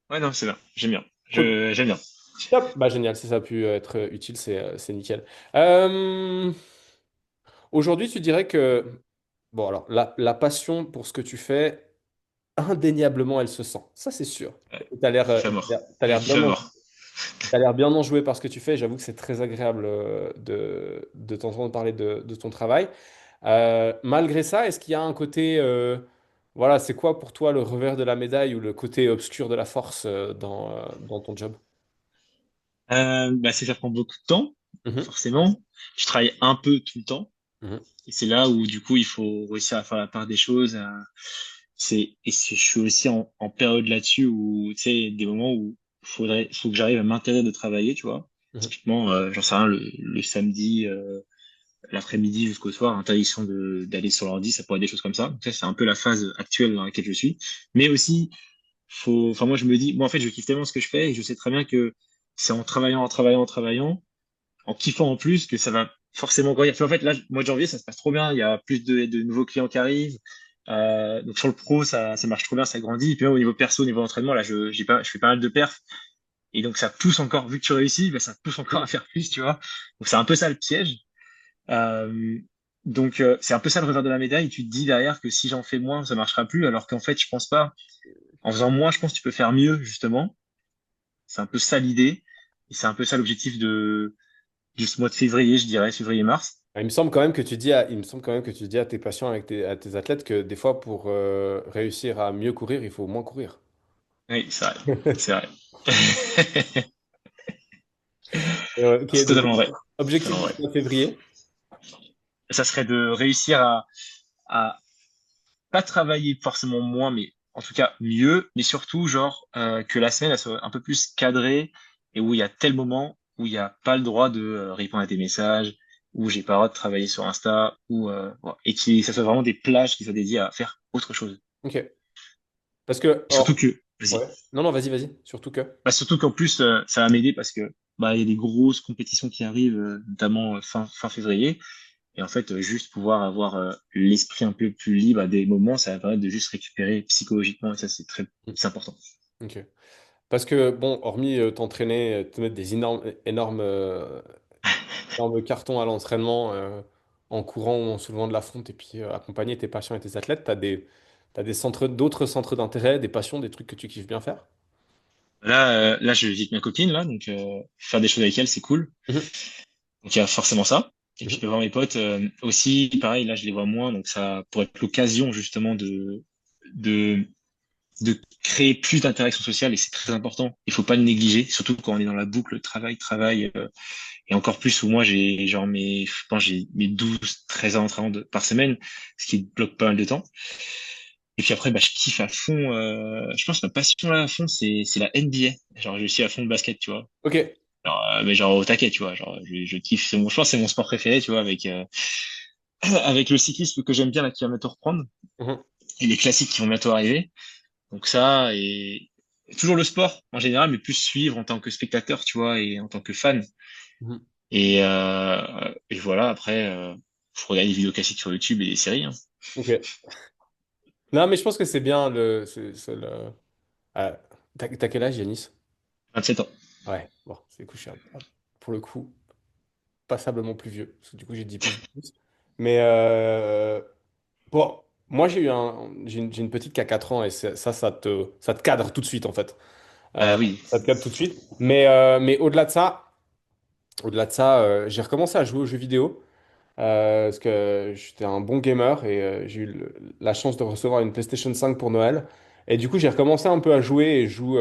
Speaker 2: Ouais, non, c'est bien. J'aime bien.
Speaker 3: Cool.
Speaker 2: J'aime bien.
Speaker 3: Top. Bah, génial. Si ça a pu être utile, c'est nickel. Euh, Aujourd'hui, tu dirais que, bon, alors, la passion pour ce que tu fais, indéniablement, elle se sent. Ça, c'est sûr.
Speaker 2: Ouais.
Speaker 3: Tu as l'air,
Speaker 2: Kiff à mort.
Speaker 3: t'as
Speaker 2: Je
Speaker 3: l'air
Speaker 2: kiffe
Speaker 3: bien
Speaker 2: à mort.
Speaker 3: T'as l'air bien enjoué par ce que tu fais. J'avoue que c'est très agréable de t'entendre parler de ton travail. Malgré ça, est-ce qu'il y a un côté, voilà, c'est quoi pour toi le revers de la médaille ou le côté obscur de la force dans ton job?
Speaker 2: Bah, c'est que ça prend beaucoup de temps,
Speaker 3: Mhm,
Speaker 2: forcément. Je travaille un peu tout le temps.
Speaker 3: mhm,
Speaker 2: Et c'est là où, du coup, il faut réussir à faire la part des choses. Je suis aussi en période là-dessus où, tu sais, des moments où faut que j'arrive à m'interdire de travailler, tu vois.
Speaker 3: mhm,
Speaker 2: Typiquement, j'en sais rien, le samedi, l'après-midi jusqu'au soir, interdiction d'aller sur l'ordi, ça pourrait être des choses comme ça. Donc ça, c'est un peu la phase actuelle dans laquelle je suis. Mais aussi, enfin, moi, je me dis, moi, en fait, je kiffe tellement ce que je fais et je sais très bien que c'est en travaillant, en travaillant, en travaillant, en kiffant en plus que ça va forcément grandir. Puis en fait, là, mois de janvier, ça se passe trop bien. Il y a plus de nouveaux clients qui arrivent. Donc sur le pro, ça marche trop bien, ça grandit. Et puis même au niveau perso, au niveau entraînement, là, je fais pas mal de perfs. Et donc ça pousse encore, vu que tu réussis, ben, ça pousse encore à faire plus, tu vois. Donc c'est un peu ça le piège. Euh, c'est un peu ça le revers de la médaille. Tu te dis derrière que si j'en fais moins, ça marchera plus. Alors qu'en fait, je pense pas. En faisant moins, je pense que tu peux faire mieux, justement. C'est un peu ça l'idée. Et c'est un peu ça l'objectif de ce mois de février, je dirais, février-mars.
Speaker 3: Il me semble quand même que il me semble quand même que tu dis à tes patients, à tes athlètes, que des fois, pour réussir à mieux courir, il faut moins courir.
Speaker 2: Oui, c'est vrai. C'est vrai.
Speaker 3: Ok,
Speaker 2: C'est
Speaker 3: donc
Speaker 2: totalement vrai.
Speaker 3: objectif
Speaker 2: Totalement
Speaker 3: du
Speaker 2: vrai.
Speaker 3: mois de février.
Speaker 2: Ça serait de réussir à pas travailler forcément moins, mais en tout cas mieux, mais surtout genre que la semaine elle soit un peu plus cadrée et où il y a tel moment où il n'y a pas le droit de répondre à tes messages, où j'ai pas le droit de travailler sur Insta, voilà. Et que ça soit vraiment des plages qui soient dédiées à faire autre chose.
Speaker 3: Ok. Parce que,
Speaker 2: Et surtout
Speaker 3: or,
Speaker 2: que, vas-y.
Speaker 3: ouais. Non, non, vas-y, vas-y. Surtout que.
Speaker 2: Bah, surtout qu'en plus, ça va m'aider parce que bah il y a des grosses compétitions qui arrivent, notamment fin février. Et en fait, juste pouvoir avoir l'esprit un peu plus libre à des moments, ça va permettre de juste récupérer psychologiquement. Et ça, c'est important.
Speaker 3: Ok. Parce que, bon, hormis t'entraîner, te mettre des énormes cartons à l'entraînement en courant ou en soulevant de la fonte et puis accompagner tes patients et tes athlètes, t'as d'autres centres d'intérêt, des passions, des trucs que tu kiffes bien faire?
Speaker 2: Là, je vis avec ma copine, là, donc faire des choses avec elle, c'est cool.
Speaker 3: Mhm,
Speaker 2: Donc il y a forcément ça. Et puis je
Speaker 3: mhm,
Speaker 2: peux voir mes potes aussi, pareil, là, je les vois moins, donc ça pourrait être l'occasion justement de, de créer plus d'interaction sociale et c'est très important. Il faut pas le négliger, surtout quand on est dans la boucle travail, travail. Et encore plus où moi j'ai genre je pense j'ai mes 12 13 heures d'entraînement par semaine, ce qui bloque pas mal de temps. Et puis après, bah, je kiffe à fond. Je pense que ma passion là à fond, c'est la NBA. Genre, je suis à fond de basket, tu vois.
Speaker 3: ok.
Speaker 2: Genre, mais genre au taquet, tu vois. Genre, je kiffe. Je pense que c'est mon sport préféré, tu vois, avec avec le cyclisme que j'aime bien là qui va bientôt reprendre
Speaker 3: Mhm,
Speaker 2: et les classiques qui vont bientôt arriver. Donc ça toujours le sport en général, mais plus suivre en tant que spectateur, tu vois, et en tant que fan.
Speaker 3: Mhm.
Speaker 2: Et voilà, après, je regarde des vidéos classiques sur YouTube et des séries, hein.
Speaker 3: Ok. Non, mais je pense que c'est bien c'est le... Ah, t'as quel âge, Yanis?
Speaker 2: 27 ans.
Speaker 3: Ouais, bon, c'est cool, pour le coup, passablement plus vieux, parce que du coup, j'ai 10 piges de plus. Mais bon, moi, j'ai une petite qui a 4 ans et ça te cadre tout de suite, en fait.
Speaker 2: Bah oui.
Speaker 3: Ça te cadre tout de suite. Mais au-delà de ça, j'ai recommencé à jouer aux jeux vidéo. Parce que j'étais un bon gamer et j'ai eu la chance de recevoir une PlayStation 5 pour Noël. Et du coup, j'ai recommencé un peu à jouer et je joue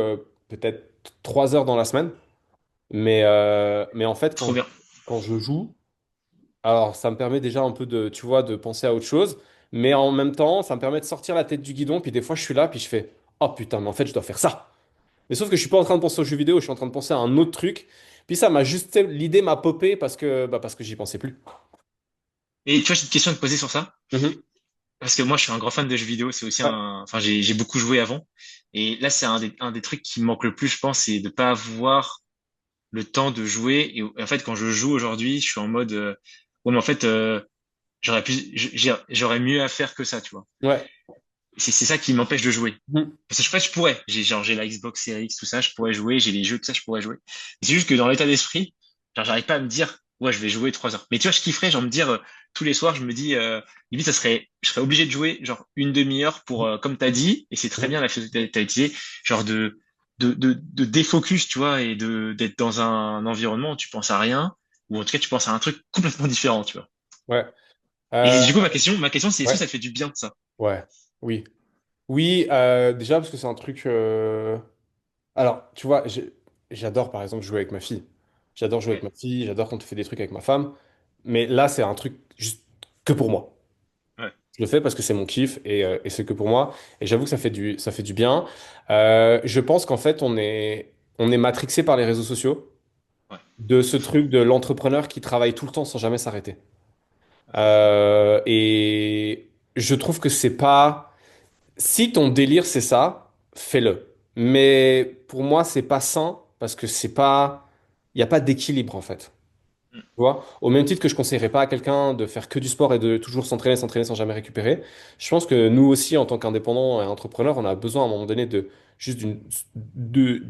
Speaker 3: peut-être 3 heures dans la semaine. Mais en fait,
Speaker 2: Trop bien.
Speaker 3: quand je joue, alors ça me permet déjà un peu de, tu vois, de penser à autre chose. Mais en même temps, ça me permet de sortir la tête du guidon. Puis des fois, je suis là, puis je fais, oh putain, mais en fait, je dois faire ça. Mais sauf que je suis pas en train de penser aux jeux vidéo, je suis en train de penser à un autre truc. Puis ça m'a juste, l'idée m'a popé parce que j'y pensais plus.
Speaker 2: Et tu vois, j'ai une question à te poser sur ça.
Speaker 3: Mhm.
Speaker 2: Parce que moi, je suis un grand fan de jeux vidéo. C'est aussi
Speaker 3: Ouais.
Speaker 2: enfin, j'ai beaucoup joué avant. Et là, c'est un des trucs qui me manque le plus, je pense, c'est de pas avoir le temps de jouer. Et en fait, quand je joue aujourd'hui, je suis en mode, ouais, mais en fait, j'aurais mieux à faire que ça, tu vois.
Speaker 3: Ouais.
Speaker 2: C'est ça qui m'empêche de jouer.
Speaker 3: Mhm.
Speaker 2: Parce que je sais pas, je pourrais. J'ai la Xbox Series X, tout ça, je pourrais jouer. J'ai les jeux, tout ça, je pourrais jouer. C'est juste que dans l'état d'esprit, genre, j'arrive pas à me dire, ouais, je vais jouer 3 heures. Mais tu vois, je kifferais, genre, me dire, tous les soirs, je me dis, limite, je serais obligé de jouer, genre, une demi-heure pour, comme t'as dit, et c'est très bien la chose que t'as utilisée, genre, de défocus, tu vois, et d'être dans un environnement où tu penses à rien, ou en tout cas, tu penses à un truc complètement différent, tu vois.
Speaker 3: Ouais.
Speaker 2: Et
Speaker 3: Euh,
Speaker 2: du coup, ma question, c'est, est-ce que
Speaker 3: ouais.
Speaker 2: ça te fait du bien, ça?
Speaker 3: Ouais. Oui. Oui, déjà parce que c'est un truc. Alors, tu vois, j'adore par exemple jouer avec ma fille. J'adore jouer avec
Speaker 2: Ouais.
Speaker 3: ma fille, j'adore quand on fait des trucs avec ma femme. Mais là, c'est un truc juste que pour moi.
Speaker 2: Ouais.
Speaker 3: Je le fais parce que c'est mon kiff et c'est que pour moi. Et j'avoue que ça fait du bien. Je pense qu'en fait, on est matrixé par les réseaux sociaux
Speaker 2: Ouais.
Speaker 3: de ce truc de l'entrepreneur qui travaille tout le temps sans jamais s'arrêter.
Speaker 2: Ouais.
Speaker 3: Et je trouve que c'est pas. Si ton délire c'est ça, fais-le. Mais pour moi, c'est pas sain parce que c'est pas. Il n'y a pas d'équilibre en fait.
Speaker 2: Mm.
Speaker 3: Tu vois? Au même titre que je conseillerais pas à quelqu'un de faire que du sport et de toujours s'entraîner, s'entraîner sans jamais récupérer. Je pense que nous aussi, en tant qu'indépendants et entrepreneurs, on a besoin à un moment donné de juste de-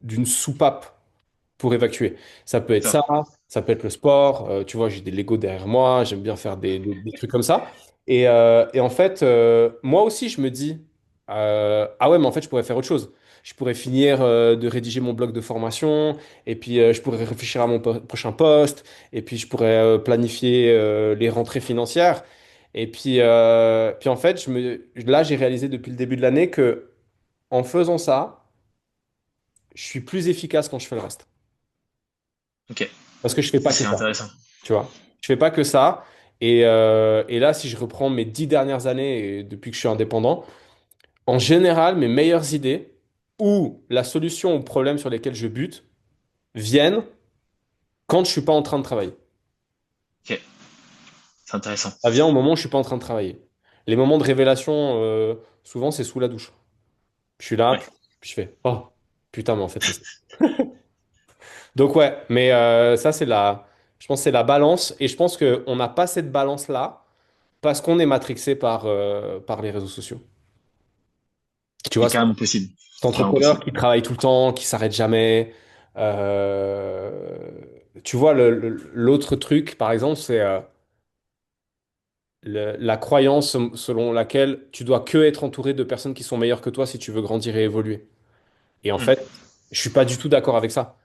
Speaker 3: d'une soupape pour évacuer. Ça peut
Speaker 2: C'est
Speaker 3: être
Speaker 2: ça.
Speaker 3: ça peut être le sport. Tu vois, j'ai des Lego derrière moi, j'aime bien faire des trucs comme ça. Et en fait, moi aussi, je me dis, ah ouais, mais en fait, je pourrais faire autre chose. Je pourrais finir de rédiger mon blog de formation, et puis je pourrais réfléchir à mon prochain poste, et puis je pourrais planifier les rentrées financières. Et puis en fait, là, j'ai réalisé depuis le début de l'année que en faisant ça, je suis plus efficace quand je fais le reste.
Speaker 2: Ok.
Speaker 3: Parce que je fais pas
Speaker 2: Ça,
Speaker 3: que
Speaker 2: c'est
Speaker 3: ça.
Speaker 2: intéressant.
Speaker 3: Tu vois. Je fais pas que ça. Et là, si je reprends mes 10 dernières années depuis que je suis indépendant, en général, mes meilleures idées ou la solution aux problèmes sur lesquels je bute viennent quand je suis pas en train de travailler.
Speaker 2: Ok. C'est intéressant.
Speaker 3: Ça vient au moment où je suis pas en train de travailler. Les moments de révélation, souvent, c'est sous la douche. Je suis là,
Speaker 2: Ouais.
Speaker 3: puis je fais, oh, putain, mais en fait, c'est ça. Donc ouais, mais ça, je pense que c'est la balance. Et je pense qu'on n'a pas cette balance-là parce qu'on est matrixé par les réseaux sociaux. Tu
Speaker 2: C'est
Speaker 3: vois,
Speaker 2: carrément possible.
Speaker 3: cet
Speaker 2: Carrément
Speaker 3: entrepreneur
Speaker 2: possible.
Speaker 3: qui travaille tout le temps, qui s'arrête jamais. Tu vois, l'autre truc, par exemple, c'est la croyance selon laquelle tu dois que être entouré de personnes qui sont meilleures que toi si tu veux grandir et évoluer. Et en
Speaker 2: Mm.
Speaker 3: fait, je suis pas du tout d'accord avec ça.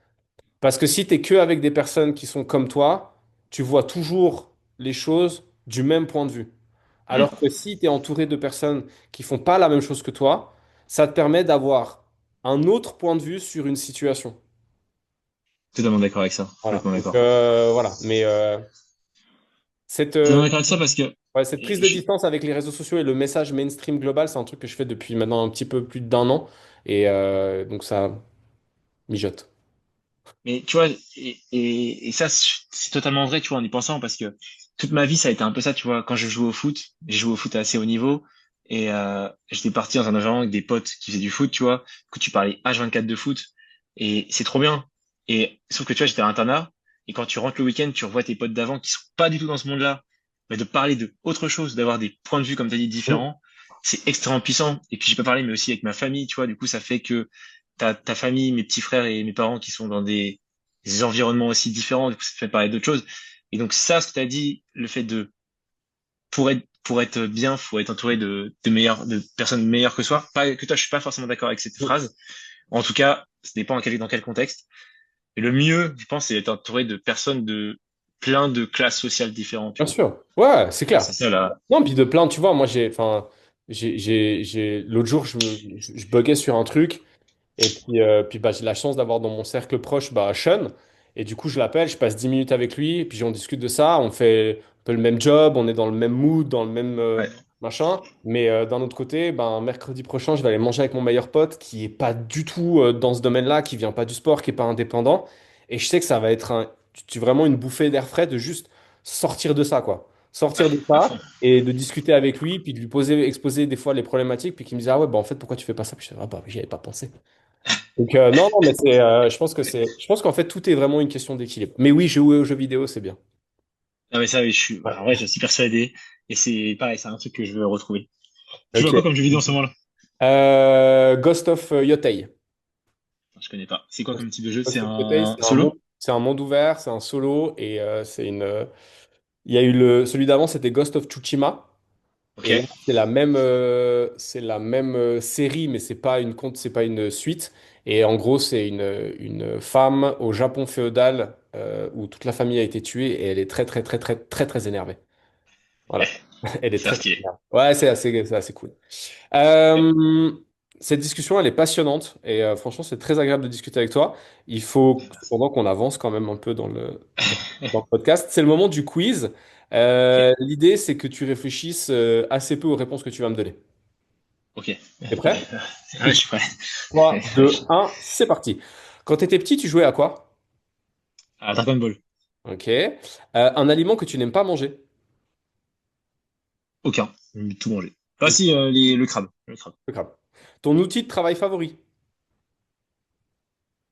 Speaker 3: Parce que si tu es que avec des personnes qui sont comme toi, tu vois toujours les choses du même point de vue.
Speaker 2: Mm.
Speaker 3: Alors que si tu es entouré de personnes qui font pas la même chose que toi, ça te permet d'avoir un autre point de vue sur une situation.
Speaker 2: Totalement d'accord avec ça.
Speaker 3: Voilà.
Speaker 2: Complètement
Speaker 3: Donc,
Speaker 2: d'accord.
Speaker 3: voilà. Mais cette,
Speaker 2: Totalement d'accord avec ça parce que
Speaker 3: ouais, cette prise de
Speaker 2: je-
Speaker 3: distance avec les réseaux sociaux et le message mainstream global, c'est un truc que je fais depuis maintenant un petit peu plus d'1 an. Et donc ça mijote.
Speaker 2: mais tu vois, et ça, c'est totalement vrai, tu vois, en y pensant, parce que toute ma vie, ça a été un peu ça, tu vois. Quand je jouais au foot, j'ai joué au foot à assez haut niveau. Et j'étais parti dans un environnement avec des potes qui faisaient du foot, tu vois, que tu parlais H24 de foot. Et c'est trop bien. Et sauf que tu vois, j'étais à l'internat. Et quand tu rentres le week-end, tu revois tes potes d'avant qui sont pas du tout dans ce monde-là. Mais de parler de autre chose, d'avoir des points de vue, comme tu as dit,
Speaker 3: Mm.
Speaker 2: différents, c'est extrêmement puissant. Et puis j'ai pas parlé, mais aussi avec ma famille, tu vois. Du coup, ça fait que ta famille, mes petits frères et mes parents qui sont dans des environnements aussi différents, du coup, ça te fait parler d'autres choses. Et donc ça, ce que tu as dit, le fait de pour être bien, faut être entouré de personnes meilleures que soi. Pas que toi, je suis pas forcément d'accord avec cette
Speaker 3: Mm.
Speaker 2: phrase. En tout cas, ça dépend dans quel contexte. Et le mieux, je pense, c'est d'être entouré de personnes de plein de classes sociales différentes, tu
Speaker 3: Bien
Speaker 2: vois.
Speaker 3: sûr. Ouais, c'est
Speaker 2: Je pense
Speaker 3: clair.
Speaker 2: que c'est ça là.
Speaker 3: Non, puis de plein, tu vois, moi, enfin, l'autre jour, je buguais sur un truc. Et puis bah, j'ai la chance d'avoir dans mon cercle proche bah, Sean. Et du coup, je l'appelle, je passe 10 minutes avec lui, et puis on discute de ça. On fait un peu le même job, on est dans le même mood, dans le même
Speaker 2: Ouais.
Speaker 3: machin. Mais d'un autre côté, ben, mercredi prochain, je vais aller manger avec mon meilleur pote qui est pas du tout dans ce domaine-là, qui vient pas du sport, qui est pas indépendant. Et je sais que ça va être vraiment une bouffée d'air frais de juste sortir de ça, quoi.
Speaker 2: Ouais,
Speaker 3: Sortir de
Speaker 2: à
Speaker 3: ça
Speaker 2: fond.
Speaker 3: et de discuter avec lui, puis de lui exposer des fois les problématiques, puis qu'il me dise, ah ouais, bah en fait, pourquoi tu fais pas ça? Puis je dis, ah bah, j'y avais pas pensé. Donc, non, non, mais je pense qu'en fait, tout est vraiment une question d'équilibre. Mais oui, jouer aux jeux vidéo, c'est bien.
Speaker 2: Non, mais ça, oui,
Speaker 3: Ouais.
Speaker 2: en vrai, je suis persuadé. Et c'est pareil, c'est un truc que je veux retrouver. Tu vois quoi
Speaker 3: Ok.
Speaker 2: comme jeu vidéo en ce moment-là?
Speaker 3: Ghost of Yotei.
Speaker 2: Je connais pas. C'est quoi
Speaker 3: Ghost
Speaker 2: comme type de jeu? C'est
Speaker 3: Ghost of Yotei,
Speaker 2: un solo?
Speaker 3: c'est un monde ouvert, c'est un solo, et il y a eu celui d'avant, c'était Ghost of Tsushima.
Speaker 2: Ok.
Speaker 3: Et là, c'est la même série, mais c'est pas une suite. Et en gros, c'est une femme au Japon féodal où toute la famille a été tuée et elle est très, très, très, très, très, très énervée.
Speaker 2: Ok.
Speaker 3: Voilà. Elle est
Speaker 2: C'est
Speaker 3: très, très
Speaker 2: stylé.
Speaker 3: énervée. Ouais, c'est assez cool. Euh, Cette discussion, elle est passionnante et franchement, c'est très agréable de discuter avec toi. Il faut cependant qu'on avance quand même un peu dans le podcast. C'est le moment du quiz.
Speaker 2: Ok.
Speaker 3: L'idée, c'est que tu réfléchisses assez peu aux réponses que tu vas me donner.
Speaker 2: Ok.
Speaker 3: T'es prêt?
Speaker 2: Ouais, je suis prêt.
Speaker 3: 3, 2, 1, c'est parti. Quand tu étais petit, tu jouais à quoi?
Speaker 2: Ah, Dragon Ball.
Speaker 3: Ok. Un aliment que tu n'aimes pas manger?
Speaker 2: Aucun. Tout manger. Ah
Speaker 3: Ok,
Speaker 2: si, le crabe. Le crabe.
Speaker 3: pas grave. Ton outil de travail favori?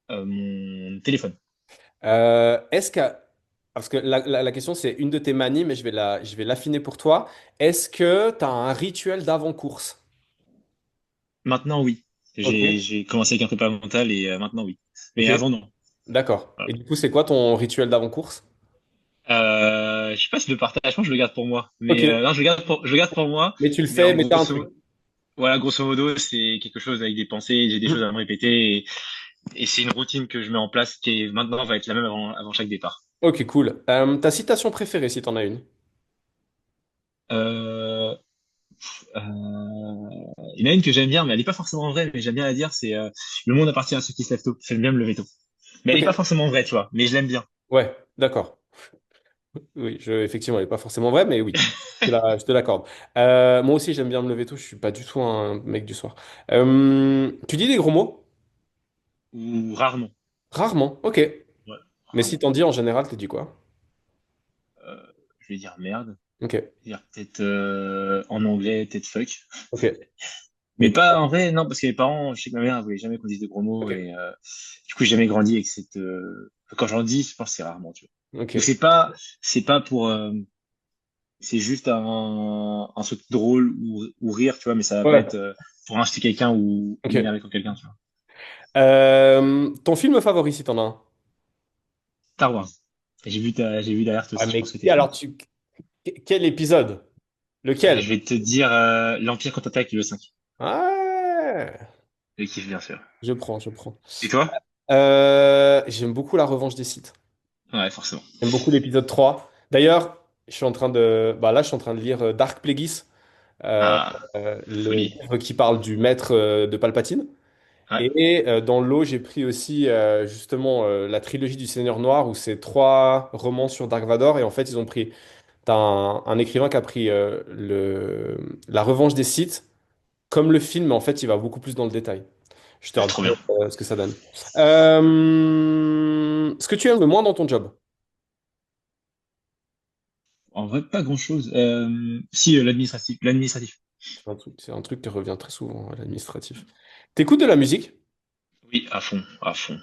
Speaker 2: Mon téléphone.
Speaker 3: Est-ce que... Parce que la question, c'est une de tes manies, mais je vais l'affiner pour toi. Est-ce que tu as un rituel d'avant-course?
Speaker 2: Maintenant, oui.
Speaker 3: Ok.
Speaker 2: J'ai commencé avec un prépa mental et maintenant, oui.
Speaker 3: Ok,
Speaker 2: Mais avant, non.
Speaker 3: d'accord.
Speaker 2: Voilà.
Speaker 3: Et du coup, c'est quoi ton rituel d'avant-course?
Speaker 2: Je sais pas si je le partage, je pense que je le garde pour moi.
Speaker 3: Ok.
Speaker 2: Mais non, je le garde pour moi.
Speaker 3: Mais tu le
Speaker 2: Mais
Speaker 3: fais, mais t'as un truc.
Speaker 2: voilà, grosso modo, c'est quelque chose avec des pensées, j'ai des choses
Speaker 3: Hmm.
Speaker 2: à me répéter et c'est une routine que je mets en place qui maintenant va être la même avant chaque départ.
Speaker 3: Ok, cool. Ta citation préférée, si t'en as une?
Speaker 2: Euh, il y en a une que j'aime bien, mais elle n'est pas forcément vraie, mais j'aime bien la dire, c'est le monde appartient à ceux qui se lèvent tôt. J'aime bien me lever tôt. Mais elle n'est
Speaker 3: Ok.
Speaker 2: pas forcément vraie, tu vois, mais je l'aime bien.
Speaker 3: Ouais, d'accord. Oui, effectivement, elle n'est pas forcément vraie, mais oui, je te l'accorde. Moi aussi, j'aime bien me lever tôt, je suis pas du tout un mec du soir. Tu dis des gros mots?
Speaker 2: Ou rarement.
Speaker 3: Rarement, ok.
Speaker 2: Ouais,
Speaker 3: Mais si
Speaker 2: rarement.
Speaker 3: t'en dis en général, tu dis quoi?
Speaker 2: Je vais dire merde.
Speaker 3: Ok,
Speaker 2: Je vais dire peut-être en anglais, peut-être fuck.
Speaker 3: ok.
Speaker 2: Mais
Speaker 3: Mais
Speaker 2: pas en vrai, non, parce que les parents, je sais que ma mère, elle voulait jamais qu'on dise de gros mots
Speaker 3: ok,
Speaker 2: et du coup, j'ai jamais grandi avec cette. Quand j'en dis, je pense que c'est rarement, tu vois. Donc
Speaker 3: ok.
Speaker 2: c'est pas pour, c'est juste un truc drôle ou rire, tu vois, mais ça va pas
Speaker 3: Ouais,
Speaker 2: être pour insulter quelqu'un ou
Speaker 3: ok.
Speaker 2: m'énerver contre quelqu'un, tu vois.
Speaker 3: Ton film favori, si t'en as un?
Speaker 2: Star Wars. Et j'ai vu d'alerte
Speaker 3: Ah,
Speaker 2: aussi, je
Speaker 3: mais
Speaker 2: pense que t'es fan.
Speaker 3: quel épisode?
Speaker 2: Et
Speaker 3: Lequel?
Speaker 2: je vais te dire l'Empire contre-attaque le 5.
Speaker 3: Ah,
Speaker 2: Je kiffe, bien sûr.
Speaker 3: je prends, je prends.
Speaker 2: Et toi?
Speaker 3: J'aime beaucoup La Revanche des Sith.
Speaker 2: Ouais, forcément.
Speaker 3: J'aime beaucoup l'épisode 3. D'ailleurs, là, je suis en train de lire Dark Plagueis, euh,
Speaker 2: Ah,
Speaker 3: le
Speaker 2: folie.
Speaker 3: livre qui parle du maître de Palpatine.
Speaker 2: Ouais,
Speaker 3: Et dans le lot, j'ai pris aussi justement la trilogie du Seigneur Noir, où c'est trois romans sur Dark Vador. Et en fait, t'as un écrivain qui a pris La Revanche des Sith comme le film, mais en fait, il va beaucoup plus dans le détail. Je te
Speaker 2: ouais, trop
Speaker 3: redirai
Speaker 2: bien.
Speaker 3: ce que ça donne. Ce que tu aimes le moins dans ton job?
Speaker 2: En vrai, pas grand-chose. Si, l'administratif. L'administratif.
Speaker 3: C'est un truc qui revient très souvent à l'administratif. T'écoutes de la musique?
Speaker 2: Oui, à fond, à fond.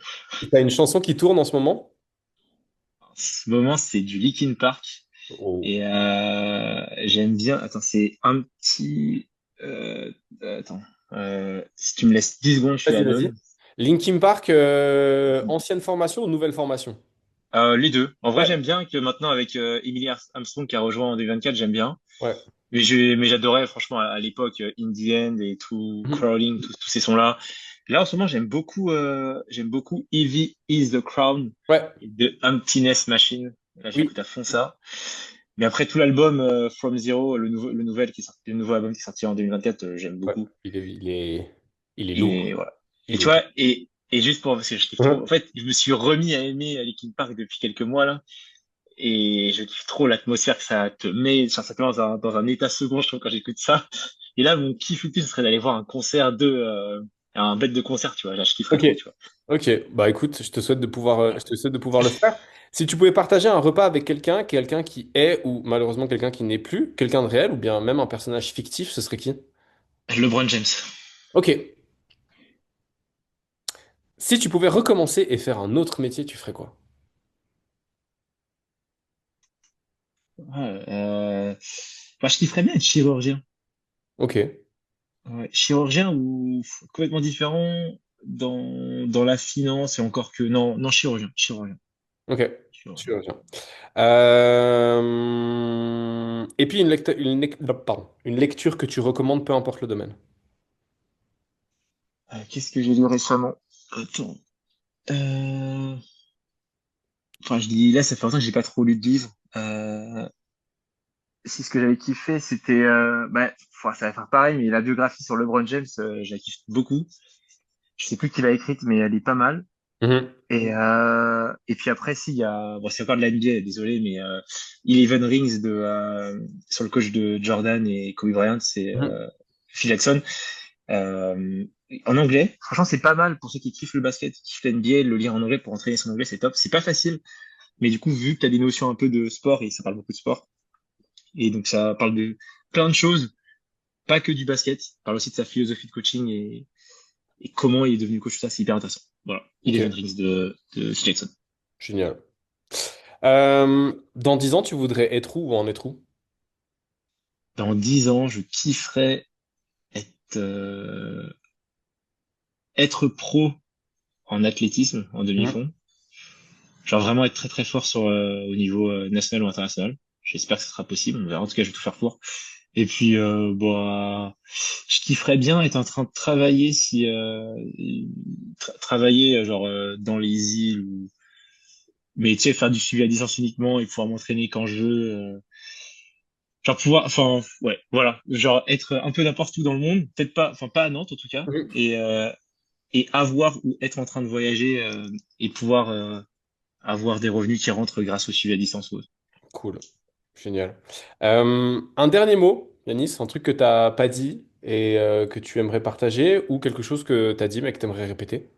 Speaker 3: T'as une chanson qui tourne en ce moment?
Speaker 2: En ce moment, c'est du Linkin Park.
Speaker 3: Oh.
Speaker 2: Et j'aime bien. Attends, c'est un petit. Euh, attends. Si tu me laisses 10 secondes, je te
Speaker 3: Vas-y,
Speaker 2: la
Speaker 3: vas-y.
Speaker 2: donne.
Speaker 3: Linkin Park, ancienne formation ou nouvelle formation?
Speaker 2: Les deux. En vrai,
Speaker 3: Ouais,
Speaker 2: j'aime bien que maintenant, avec Emily Armstrong qui a rejoint en 2024, j'aime bien.
Speaker 3: ouais.
Speaker 2: Mais j'adorais, franchement, à l'époque, In the End et tout,
Speaker 3: Mhm.
Speaker 2: Crawling, tous ces sons-là. Là, en ce moment, j'aime beaucoup Heavy is the Crown
Speaker 3: Ouais,
Speaker 2: et de Emptiness Machine. Là,
Speaker 3: oui.
Speaker 2: j'écoute à fond ça. Mais après, tout l'album From Zero, le nouveau album qui est sorti en 2024, j'aime
Speaker 3: Ouais.
Speaker 2: beaucoup.
Speaker 3: Il est
Speaker 2: Et
Speaker 3: lourd.
Speaker 2: voilà. Et
Speaker 3: Il
Speaker 2: tu
Speaker 3: est.
Speaker 2: vois, et juste pour, parce que je kiffe trop. En
Speaker 3: Mhm.
Speaker 2: fait, je me suis remis à aimer Linkin Park depuis quelques mois, là. Et je kiffe trop l'atmosphère que ça te met, genre, ça te met dans un état second, je trouve, quand j'écoute ça. Et là, mon kiff ultime, ce serait d'aller voir un concert un bête de concert, tu vois. Là, je kifferais
Speaker 3: Ok,
Speaker 2: trop, tu vois.
Speaker 3: ok. Bah écoute, je
Speaker 2: Voilà.
Speaker 3: te souhaite de pouvoir le faire. Si tu pouvais partager un repas avec quelqu'un qui est, ou malheureusement quelqu'un qui n'est plus, quelqu'un de réel, ou bien même un personnage fictif, ce serait qui?
Speaker 2: LeBron James.
Speaker 3: Ok. Si tu pouvais recommencer et faire un autre métier, tu ferais quoi?
Speaker 2: Ouais, je kifferais bien être chirurgien.
Speaker 3: Ok,
Speaker 2: Ouais, chirurgien ou complètement différent dans la finance et encore que, non, chirurgien.
Speaker 3: ok. Tu
Speaker 2: Chirurgien.
Speaker 3: reviens. Et puis une lecture que tu recommandes, peu importe le domaine.
Speaker 2: Qu'est-ce que j'ai lu récemment? Attends. Euh, Enfin, je dis là, ça fait longtemps que j'ai pas trop lu de livres. Si ce que j'avais kiffé, c'était, ça va faire pareil, mais la biographie sur LeBron James, je la kiffe beaucoup. Je sais plus qui l'a écrite, mais elle est pas mal.
Speaker 3: Mhm.
Speaker 2: Et puis après, si, il y a, bon, c'est encore de la NBA, désolé, mais 11 Rings sur le coach de Jordan et Kobe Bryant, c'est
Speaker 3: Mhm.
Speaker 2: Phil Jackson. Euh, En anglais, franchement, c'est pas mal pour ceux qui kiffent le basket, qui kiffent l'NBA, le lire en anglais pour entraîner son anglais, c'est top. C'est pas facile, mais du coup, vu que tu as des notions un peu de sport, et ça parle beaucoup de sport, et donc ça parle de plein de choses, pas que du basket, ça parle aussi de sa philosophie de coaching et comment il est devenu coach, tout ça, c'est hyper intéressant. Voilà,
Speaker 3: Ok,
Speaker 2: 11 Rings de Phil Jackson.
Speaker 3: génial. Dans 10 ans, tu voudrais être où ou en être où?
Speaker 2: Dans 10 ans, je kifferais être, euh, être pro en athlétisme, en
Speaker 3: Mhm.
Speaker 2: demi-fond. Genre vraiment être très très fort au niveau national ou international. J'espère que ce sera possible. On verra. En tout cas, je vais tout faire pour. Et puis, je kifferais bien être en train de travailler si travailler genre dans les îles mais tu sais faire du suivi à distance uniquement et pouvoir m'entraîner quand je veux. Genre pouvoir, enfin ouais, voilà, genre être un peu n'importe où dans le monde, peut-être pas, enfin pas à Nantes en tout cas,
Speaker 3: Mhm.
Speaker 2: et avoir ou être en train de voyager et pouvoir avoir des revenus qui rentrent grâce au suivi à distance ou autre.
Speaker 3: Cool, génial. Un dernier mot, Yanis, un truc que t'as pas dit et que tu aimerais partager ou quelque chose que t'as dit mais que t'aimerais répéter?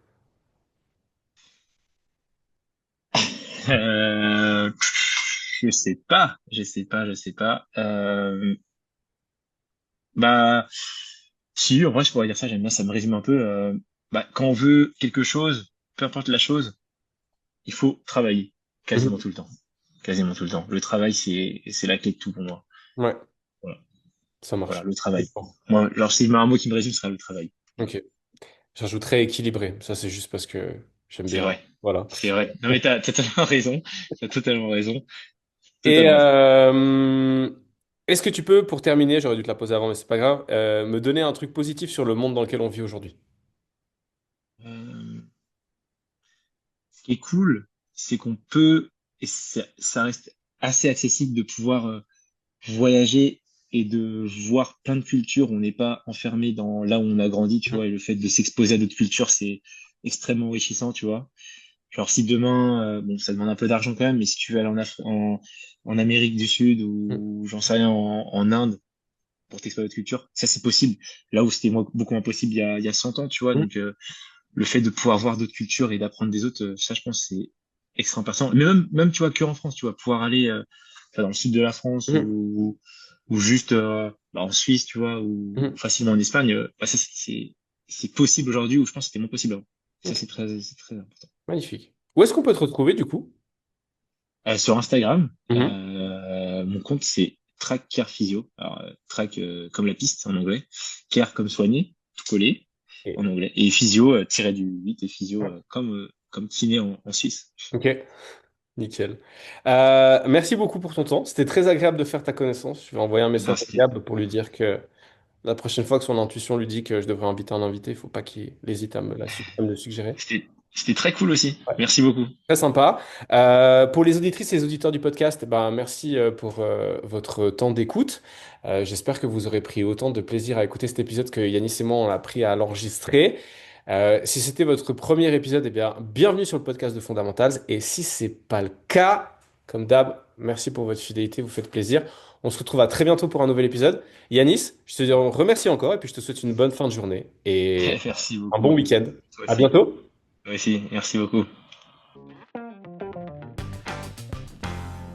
Speaker 2: Euh, je sais pas. Bah, si, en vrai, je pourrais dire ça, j'aime bien, ça me résume un peu. Quand on veut quelque chose, peu importe la chose, il faut travailler quasiment
Speaker 3: Mhm.
Speaker 2: tout le temps. Quasiment tout le temps. Le travail, c'est la clé de tout pour moi.
Speaker 3: Ouais,
Speaker 2: Voilà,
Speaker 3: ça
Speaker 2: voilà,
Speaker 3: marche.
Speaker 2: le travail. Moi, alors, si je mets un mot qui me résume, ce sera le travail. Voilà.
Speaker 3: Ok. J'ajouterais équilibré. Ça, c'est juste parce que j'aime
Speaker 2: C'est
Speaker 3: bien.
Speaker 2: vrai.
Speaker 3: Voilà.
Speaker 2: C'est vrai. Non, mais t'as totalement raison. T'as totalement raison.
Speaker 3: Et
Speaker 2: Totalement raison.
Speaker 3: est-ce que tu peux, pour terminer, j'aurais dû te la poser avant, mais c'est pas grave, me donner un truc positif sur le monde dans lequel on vit aujourd'hui?
Speaker 2: Euh, Ce qui est cool, c'est qu'on peut, et ça reste assez accessible de pouvoir voyager et de voir plein de cultures. On n'est pas enfermé dans là où on a grandi, tu
Speaker 3: Mhm.
Speaker 2: vois, et le fait de s'exposer à d'autres cultures, c'est extrêmement enrichissant, tu vois. Genre si demain, bon, ça demande un peu d'argent quand même, mais si tu veux aller en Amérique du Sud
Speaker 3: Mhm.
Speaker 2: ou j'en sais rien, en Inde pour t'exposer à d'autres cultures, ça c'est possible. Là où c'était beaucoup moins possible il y a 100 ans, tu vois.
Speaker 3: Mhm.
Speaker 2: Donc le fait de pouvoir voir d'autres cultures et d'apprendre des autres, ça je pense c'est extra important. Mais même tu vois que en France, tu vas pouvoir aller dans le sud de la France
Speaker 3: Mhm.
Speaker 2: ou juste bah, en Suisse, tu vois, ou
Speaker 3: Mhm.
Speaker 2: facilement en Espagne, bah, ça, c'est possible aujourd'hui, ou je pense que c'était moins possible avant. Ça,
Speaker 3: Ok,
Speaker 2: c'est très important.
Speaker 3: magnifique. Où est-ce qu'on peut te retrouver du coup?
Speaker 2: Sur Instagram,
Speaker 3: Mhm.
Speaker 2: mon compte, c'est Track Care Physio. Alors, track comme la piste en anglais, care comme soigner, tout collé
Speaker 3: Et-
Speaker 2: en anglais, et physio, tiré du 8 et physio, comme kiné en Suisse.
Speaker 3: Ok, nickel. Merci beaucoup pour ton temps. C'était très agréable de faire ta connaissance. Je vais envoyer un
Speaker 2: Ben,
Speaker 3: message à Gab pour lui dire que la prochaine fois que son intuition lui dit que je devrais inviter un invité, il faut pas qu'il hésite à me le suggérer.
Speaker 2: c'était très cool aussi.
Speaker 3: Ouais.
Speaker 2: Merci beaucoup.
Speaker 3: Très sympa. Pour les auditrices et les auditeurs du podcast, ben, merci pour votre temps d'écoute. J'espère que vous aurez pris autant de plaisir à écouter cet épisode que Yanis et moi on a pris à l'enregistrer. Si c'était votre premier épisode, eh bien, bienvenue sur le podcast de Fundamentals. Et si c'est pas le cas, comme d'hab, merci pour votre fidélité, vous faites plaisir. On se retrouve à très bientôt pour un nouvel épisode. Yanis, je te remercie encore et puis je te souhaite une bonne fin de journée et
Speaker 2: Merci
Speaker 3: un bon
Speaker 2: beaucoup.
Speaker 3: week-end.
Speaker 2: Toi
Speaker 3: À
Speaker 2: aussi.
Speaker 3: bientôt.
Speaker 2: Toi aussi. Merci beaucoup.